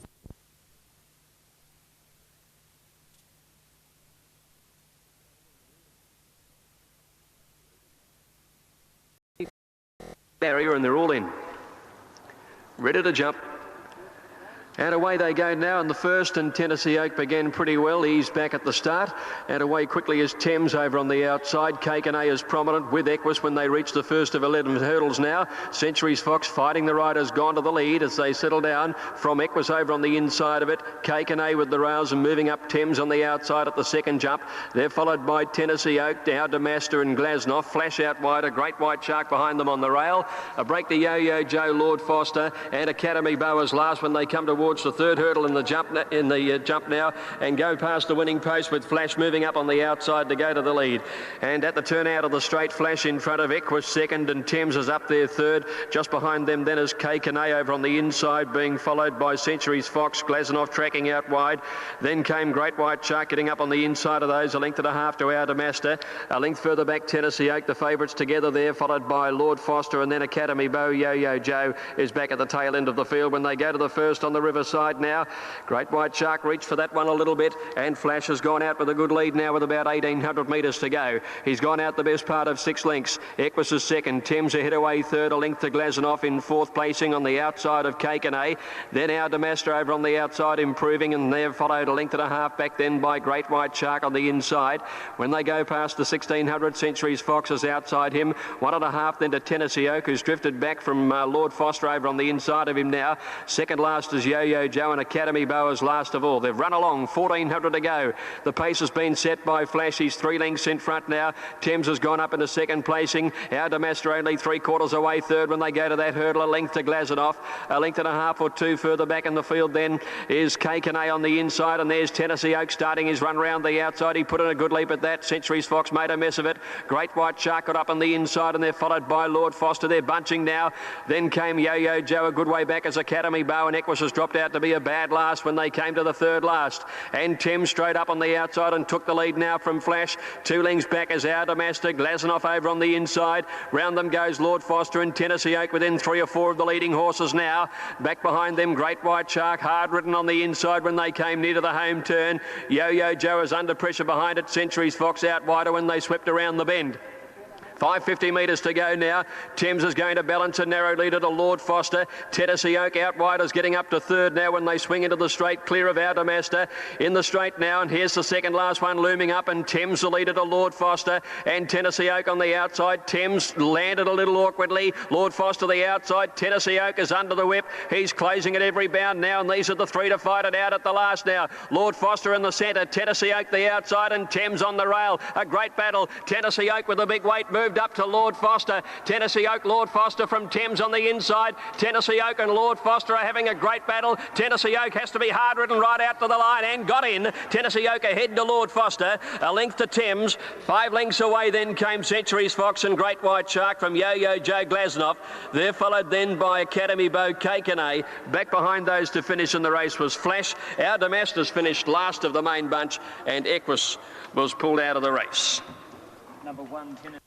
barrier, and they're all in. Ready to jump. And away they go now in the first, and Tennessee Oak began pretty well. He's back at the start. And away quickly is Thames over on the outside. Cake and A is prominent with Equus when they reach the first of 11 hurdles now. Century's Fox fighting the riders, gone to the lead as they settle down from Equus over on the inside of it. Cake and A with the rails and moving up Thames on the outside at the second jump. They're followed by Tennessee Oak, Dow Damaster and Glasnoff. Flash out wide, a Great White Shark behind them on the rail. A break to Yo-Yo Joe, Lord Foster, and Academy Boas last when they come towards the third hurdle in the jump now, and go past the winning post with Flash moving up on the outside to go to the lead. And at the turn out of the straight, Flash in front of Equus second, and Thames is up there third. Just behind them then is Cake and A over on the inside, being followed by Century's Fox. Glasnoff tracking out wide. Then came Great White Shark getting up on the inside of those, a length and a half to our Damaster. A length further back, Tennessee Oak, the favourites together there, followed by Lord Foster, and then Academy Bow. Yo-Yo Joe is back at the tail end of the field when they go to the first on the Riverside now. Great White Shark reached for that one a little bit, and Flash has gone out with a good lead now with about 1,800 metres to go. He's gone out the best part of 6 lengths. Equus is second, Thames ahead away third, a length to Glazanoff in fourth placing on the outside of Cake and A. Then our Damastra over on the outside improving, and they're followed a length and a half back then by Great White Shark on the inside. When they go past the 1,600, Centuries Fox is outside him. 1.5 then to Tennessee Oak, who's drifted back from Lord Foster over on the inside of him now. Second last is Yo-Yo Joe, and Academy Bow is last of all. They've run along, 1,400 to go. The pace has been set by Flash. He's 3 lengths in front now. Thames has gone up into second placing. Our Damastra only 3/4 away third when they go to that hurdle. A length to Glazanoff. A length and a half or two further back in the field then is Cake and A on the inside, and there's Tennessee Oak starting his run round the outside. He put in a good leap at that. Centuries Fox made a mess of it. Great White Shark got up on the inside, and they're followed by Lord Foster. They're bunching now. Then came Yo-Yo Joe a good way back as Academy Bow, and Equus has dropped out to be a bad last when they came to the third last. And Thames straight up on the outside and took the lead now from Flash. 2 lengths back as our Damastra. Glazanoff over on the inside. Round them goes Lord Foster and Tennessee Oak within 3 or 4 of the leading horses now. Back behind them, Great White Shark, hard ridden on the inside when they came near to the home turn. Yo-Yo Joe is under pressure behind it. Centuries Fox out wider when they swept around the bend. 550 metres to go now. Thames is going to balance a narrow leader to Lord Foster. Tennessee Oak out wide is getting up to third now when they swing into the straight, clear of our Damastra. In the straight now, and here's the second last one looming up, and Thames the leader to Lord Foster, and Tennessee Oak on the outside. Thames landed a little awkwardly. Lord Foster the outside. Tennessee Oak is under the whip. He's closing at every bound now, and these are the 3 to fight it out at the last now. Lord Foster in the centre, Tennessee Oak the outside, and Thames on the rail. A great battle. Tennessee Oak with a big weight move up to Lord Foster. Tennessee Oak, Lord Foster from Thames on the inside. Tennessee Oak and Lord Foster are having a great battle. Tennessee Oak has to be hard ridden right out to the line and got in. Tennessee Oak ahead to Lord Foster. A length to Thames. 5 lengths away then came Centuries Fox and Great White Shark from Yo-Yo Joe Glazanoff. They're followed then by Academy Bow, Cake and A. Back behind those to finish in the race was Flash. Our Damastas finished last of the main bunch, and Equus was pulled out of the race. Number 1, Tennessee.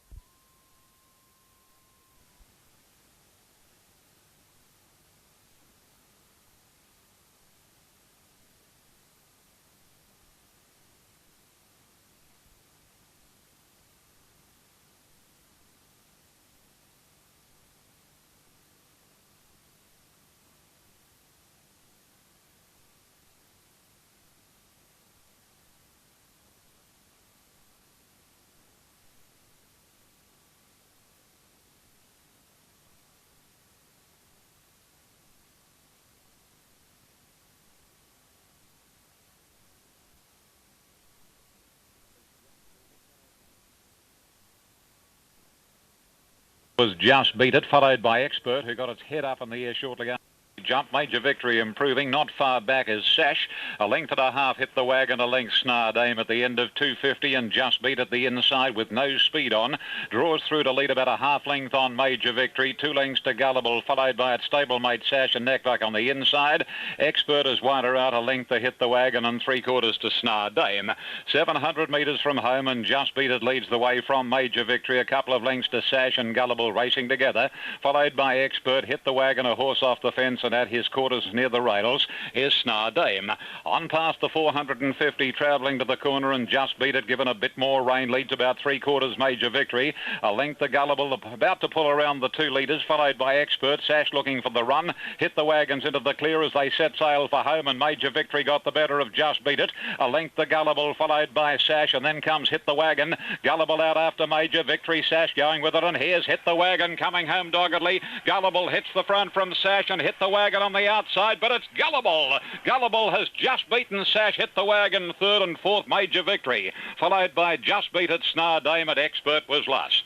Was Just Beat It, followed by Expert, who got its head up in the air shortly after. Jump. Major Victory improving. Not far back is Sash. A length and a half hit the wagon. A length Snar Dame at the end of 250, and Just Beat at the inside with no speed on. Draws through to lead about a half length on Major Victory. 2 lengths to Gullible, followed by its stablemate Sash and Neckbuck on the inside. Expert is wider out. A length to hit the wagon and 3/4 to Snar Dame. 700 metres from home, and Just Beat It leads the way from Major Victory. A couple of lengths to Sash and Gullible racing together, followed by Expert. Hit the wagon, a horse off the fence, and at his quarters near the rails is Snar Dame. On past the 450, travelling to the corner, and Just Beat It, given a bit more rain, leads about 3/4 Major Victory. A length to Gullible, about to pull around the 2 leaders, followed by Expert. Sash looking for the run. Hit the wagons into the clear as they set sail for home, and Major Victory got the better of Just Beat It. A length to Gullible, followed by Sash, and then comes Hit the Wagon. Gullible out after Major Victory. Sash going with it, and here's Hit the Wagon coming home doggedly. Gullible hits the front from Sash, and Hit the Wagon on the outside, but it's Gullible. Gullible has just beaten Sash, Hit the Wagon, 3rd and 4th Major Victory, followed by Just Beat It. Snar Dame at Expert was last.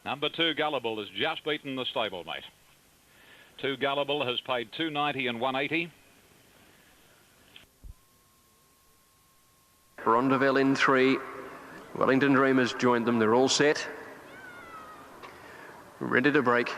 Number 2 Gullible has just beaten the stablemate. 2 Gullible has paid $2.90 and $1.80. Rondeville in 3. Wellington Dreamers joined them. They're all set. Ready to break.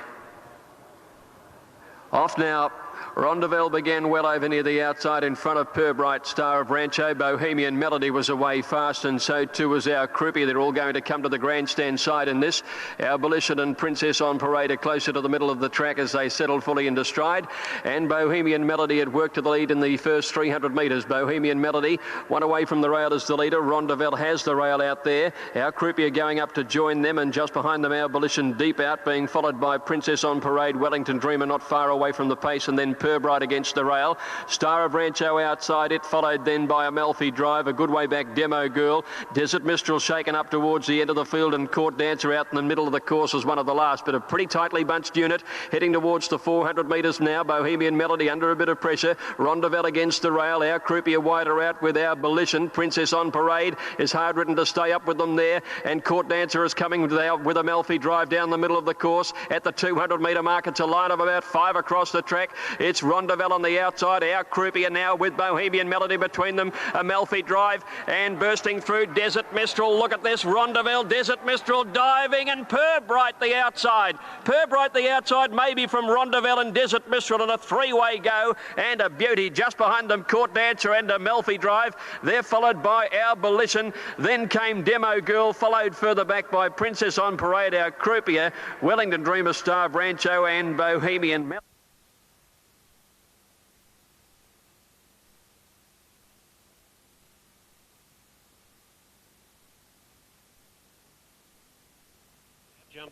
Off now. Rondeville began well over near the outside in front of Purbright, Star of Rancho. Bohemian Melody was away fast, and so too was Our Croupier. They're all going to come to the grandstand side in this. Our Abolition and Princess on Parade are closer to the middle of the track as they settle fully into stride. And Bohemian Melody had worked to the lead in the first 300 metres. Bohemian Melody, one away from the rail as the leader. Rondeville has the rail out there. Our Croupier going up to join them, and just behind them Our Abolition deep out, being followed by Princess on Parade. Wellington Dreamer not far away from the pace, and then Purbright against the rail. Star of Rancho outside it, followed then by Amalfi Drive. A good way back, Demo Girl. Desert Mistral shaken up towards the end of the field, and Court Dancer out in the middle of the course as one of the last, but a pretty tightly bunched unit heading towards the 400 metres now. Bohemian Melody under a bit of pressure. Rondeville against the rail. Our Croupier wider out with Our Abolition. Princess on Parade is hard ridden to stay up with them there, and Court Dancer is coming with Amalfi Drive down the middle of the course. At the 200 metre mark, it's a line of about 5 across the track. It's Rondeville on the outside. Our Croupier now with Bohemian Melody between them. Amalfi Drive and bursting through Desert Mistral. Look at this. Rondeville, Desert Mistral diving, and Purbright the outside. Purbright the outside, maybe from Rondeville and Desert Mistral, and a three-way go, and a beauty just behind them. Court Dancer and Amalfi Drive. They're followed by Our Abolition. Then came Demo Girl, followed further back by Princess on Parade, Our Croupier, Wellington Dreamer, Star of Rancho, and Bohemian Melody.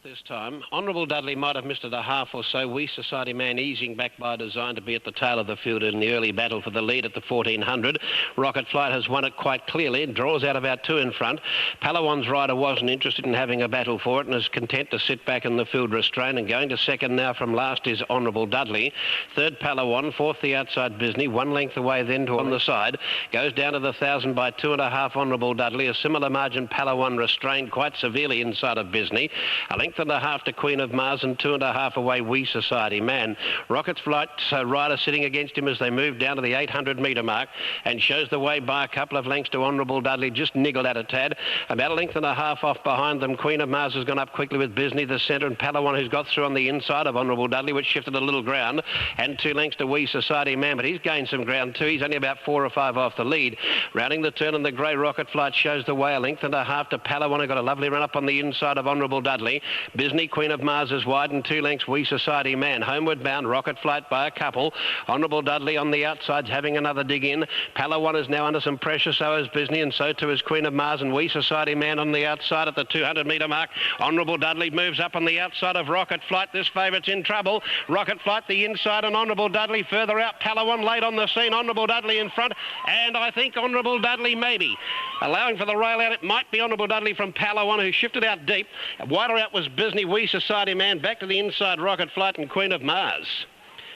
This time, Honourable Dudley might have missed it a half or so. We Society Man easing back by design to be at the tail of the field in the early battle for the lead at the 1400. Rocket Flight has won it quite clearly and draws out about 2 in front. Palawan's rider wasn't interested in having a battle for it and is content to sit back in the field restrained, and going to second now from last is Honourable Dudley. Third Palawan, fourth the outside Bisney, 1 length away then to on the side. Goes down to the 1,000 by 2.5 Honourable Dudley. A similar margin Palawan restrained quite severely inside of Bisney. A length and a half to Queen of Mars, and 2.5 away We Society Man. Rocket Flight's rider sitting against him as they move down to the 800 metre mark, and shows the way by a couple of lengths to Honourable Dudley, just niggled at a tad. About a length and a half off behind them. Queen of Mars has gone up quickly with Bisney, the centre, and Palawan, who's got through on the inside of Honourable Dudley, which shifted a little ground, and 2 lengths to We Society Man, but he's gained some ground too. He's only about 4 or 5 off the lead. Rounding the turn, and the grey Rocket Flight shows the way, a length and a half to Palawan, who got a lovely run up on the inside of Honourable Dudley. Bisney, Queen of Mars is wide, and 2 lengths We Society Man. Homeward bound Rocket Flight by a couple. Honourable Dudley on the outside's having another dig in. Palawan is now under some pressure, so is Bisney, and so too is Queen of Mars, and We Society Man on the outside at the 200 metre mark. Honourable Dudley moves up on the outside of Rocket Flight. This favourite's in trouble. Rocket Flight the inside, and Honourable Dudley further out. Palawan late on the scene. Honourable Dudley in front, and I think Honourable Dudley maybe. Allowing for the rail out, it might be Honourable Dudley from Palawan, who shifted out deep. Wider out was Bisney, We Society Man, back to the inside Rocket Flight and Queen of Mars.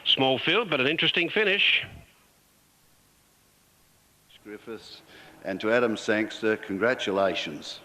Small field, but an interesting finish. Griffiths, and to Adam Sangster, congratulations.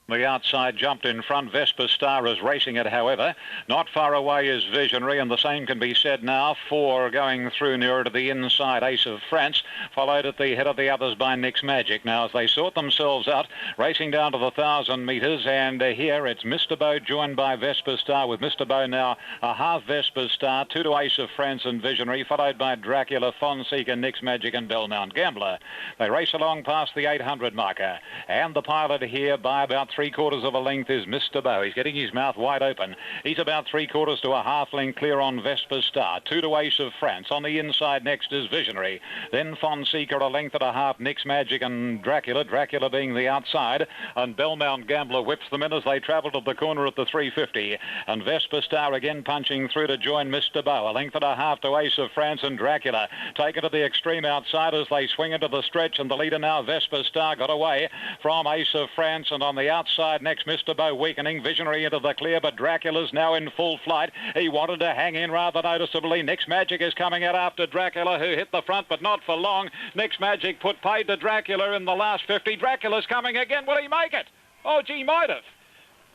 The outside jumped in front. Vesper Star is racing it, however. Not far away is Visionary, and the same can be said now for going through nearer to the inside Ace of France, followed at the head of the others by Nick's Magic. Now, as they sort themselves out, racing down to the 1,000 metres, and here it's Mr. Bow joined by Vesper Star, with Mr. Bow now a half Vesper Star, 2 to Ace of France and Visionary, followed by Dracula, Fonseca, Nick's Magic and Belmount Gambler. They race along past the 800 marker, and the pilot here by about 3/4 of a length is Mr. Bow. He's getting his mouth wide open. He's about 3/4 to a half length clear on Vesper Star. 2 to Ace of France. On the inside next is Visionary. Then Fonseca a length and a half. Nick's Magic and Dracula. Dracula being the outside. And Belmount Gambler whips them in as they travel to the corner at the 350. And Vesper Star again punching through to join Mr. Bow. A length and a half to Ace of France and Dracula. Taken to the extreme outside as they swing into the stretch. And the leader now, Vesper Star, got away from Ace of France. And on the outside next, Mr. Bow weakening. Visionary into the clear, but Dracula's now in full flight. He wanted to hang in rather noticeably. Nick's Magic is coming out after Dracula, who hit the front, but not for long. Nick's Magic put paid to Dracula in the last 50. Dracula's coming again. Will he make it? Oh, gee, might have.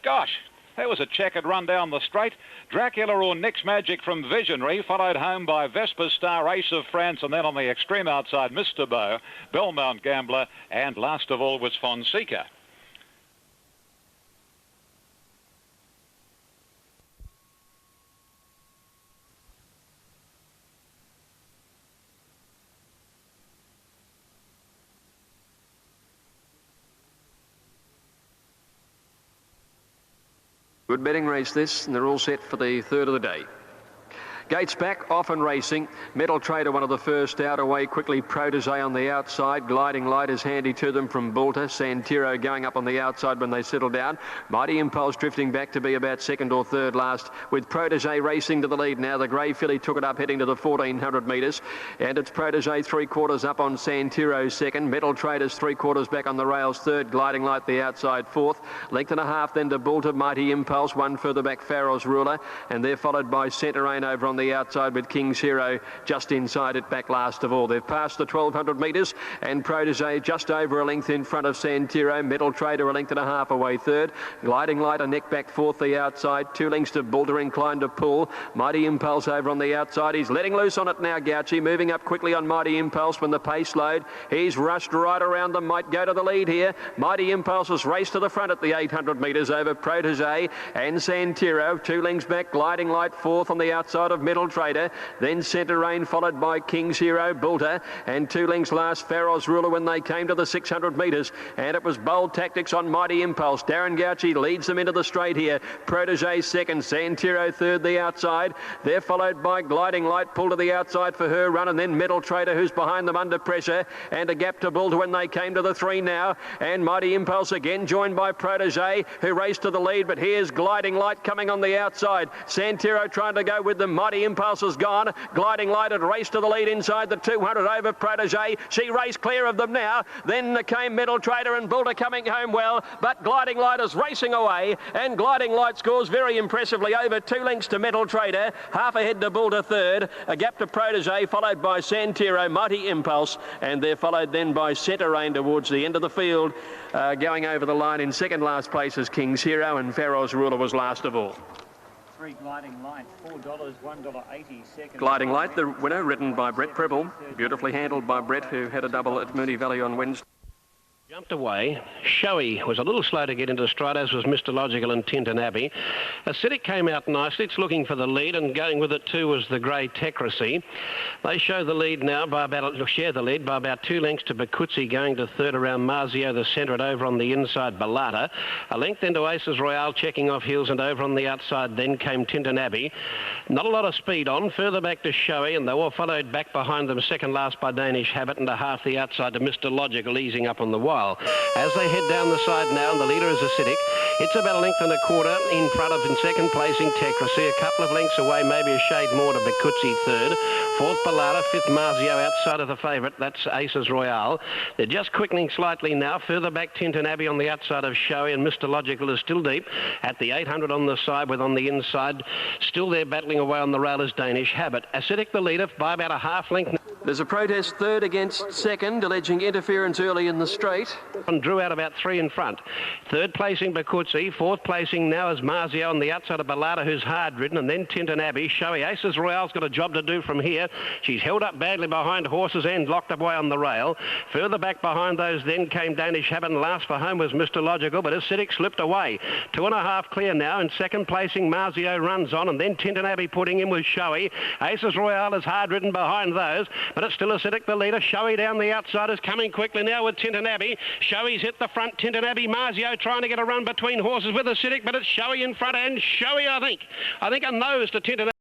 Gosh, that was a checkered run down the straight. Dracula or Nick's Magic from Visionary, followed home by Vesper Star, Ace of France, and then on the extreme outside, Mr. Bow, Belmount Gambler, and last of all was Fonseca. Good betting race this, and they're all set for the third of the day. Gates back, off and racing. Metal Trader, one of the first out, away quickly. Protege on the outside. Gliding Light is handy to them from Bulter. Santiro going up on the outside when they settle down. Mighty Impulse drifting back to be about second or third last, with Protege racing to the lead now. The grey filly took it up heading to the 1400 metres, and it's Protege 3/4 up on Santiro second. Metal Trader's 3/4 back on the rails third. Gliding Light the outside fourth. Length and a half then to Bulter. Mighty Impulse one further back, Pharaoh's Ruler, and they're followed by Centerain over on the outside with King's Hero just inside it, back last of all. They've passed the 1200 metres, and Protege just over a length in front of Santiro. Metal Trader a length and a half away third. Gliding Light a neck back fourth the outside. 2 lengths to Bulter, inclined to pull. Mighty Impulse over on the outside. He's letting loose on it now, Gauchi. Moving up quickly on Mighty Impulse when the pace load. He's rushed right around them. Might go to the lead here. Mighty Impulse has raced to the front at the 800 metres over Protege and Santiro. 2 lengths back. Gliding Light fourth on the outside of Metal Trader, then Centerain followed by King's Hero, Bulter, and 2 lengths last Pharaoh's Ruler when they came to the 600 metres, and it was Bold Tactics on Mighty Impulse. Darren Gauchi leads them into the straight here. Protege second, Santiro third the outside. They're followed by Gliding Light, pulled to the outside for her run, and then Metal Trader who's behind them under pressure, and a gap to Bulter when they came to the 3 now, and Mighty Impulse again joined by Protege who raced to the lead, but here's Gliding Light coming on the outside. Santiro trying to go with them. Mighty Impulse has gone. Gliding Light had raced to the lead inside the 200 over Protege. She raced clear of them now. Then came Metal Trader and Bulter coming home well, but Gliding Light is racing away, and Gliding Light scores very impressively over 2 lengths to Metal Trader, half ahead to Bulter third, a gap to Protege followed by Santiro, Mighty Impulse, and they're followed then by Centerain towards the end of the field. Going over the line in second last place is King's Hero, and Pharaoh's Ruler was last of all. Gliding Light, $4, $1.80 second. Gliding Light, the winner, ridden by Brett Preble, beautifully handled by Brett, who had a double at Moonee Valley on Wednesday. Jumped away. Showy was a little slow to get into stride, as was Mr. Logical and Tintin Abbey. Acidic came out nicely. It's looking for the lead, and going with it too was the grey Tecracy. They show the lead now by share the lead by about 2 lengths to Bakutsi, going to third around Marzio, the centre, and over on the inside Balata. A length into Aces Royale, checking off heels, and over on the outside then came Tintin Abbey. Not a lot of speed on. Further back to Showy, and they were followed back behind them second last by Danish Habit, and a half the outside to Mr. Logical, easing up on the wire. As they head down the side now, and the leader is Acidic, it's about a length and a quarter in front of in second placing Tecracy, a couple of lengths away, maybe a shade more to Bakutsi third, fourth Balata, fifth Marzio outside of the favourite, that's Aces Royale. They're just quickening slightly now, further back Tintin Abbey on the outside of Showy, and Mr. Logical is still deep at the 800 on the side, with on the inside still there battling away on the rail is Danish Habit. Acidic the leader by about a half length. There's a protest third against second, alleging interference early in the straight. And drew out about 3 in front. Third placing Bakutsi, fourth placing now is Marzio on the outside of Balata, who's hard ridden, and then Tintin Abbey. Showy Aces Royale's got a job to do from here. She's held up badly behind horses and locked away on the rail. Further back behind those then came Danish Habit, and last for home was Mr. Logical, but Acidic slipped away. 2.5 clear now, and second placing Marzio runs on, and then Tintin Abbey putting in with Showy. Aces Royale is hard ridden behind those, but it's still Acidic the leader. Showy down the outside is coming quickly now with Tintin Abbey. Showy's hit the front. Tintin Abbey, Marzio trying to get a run between horses with Acidic, but it's Showy in front, and Showy, I think a nose to Tintin Abbey.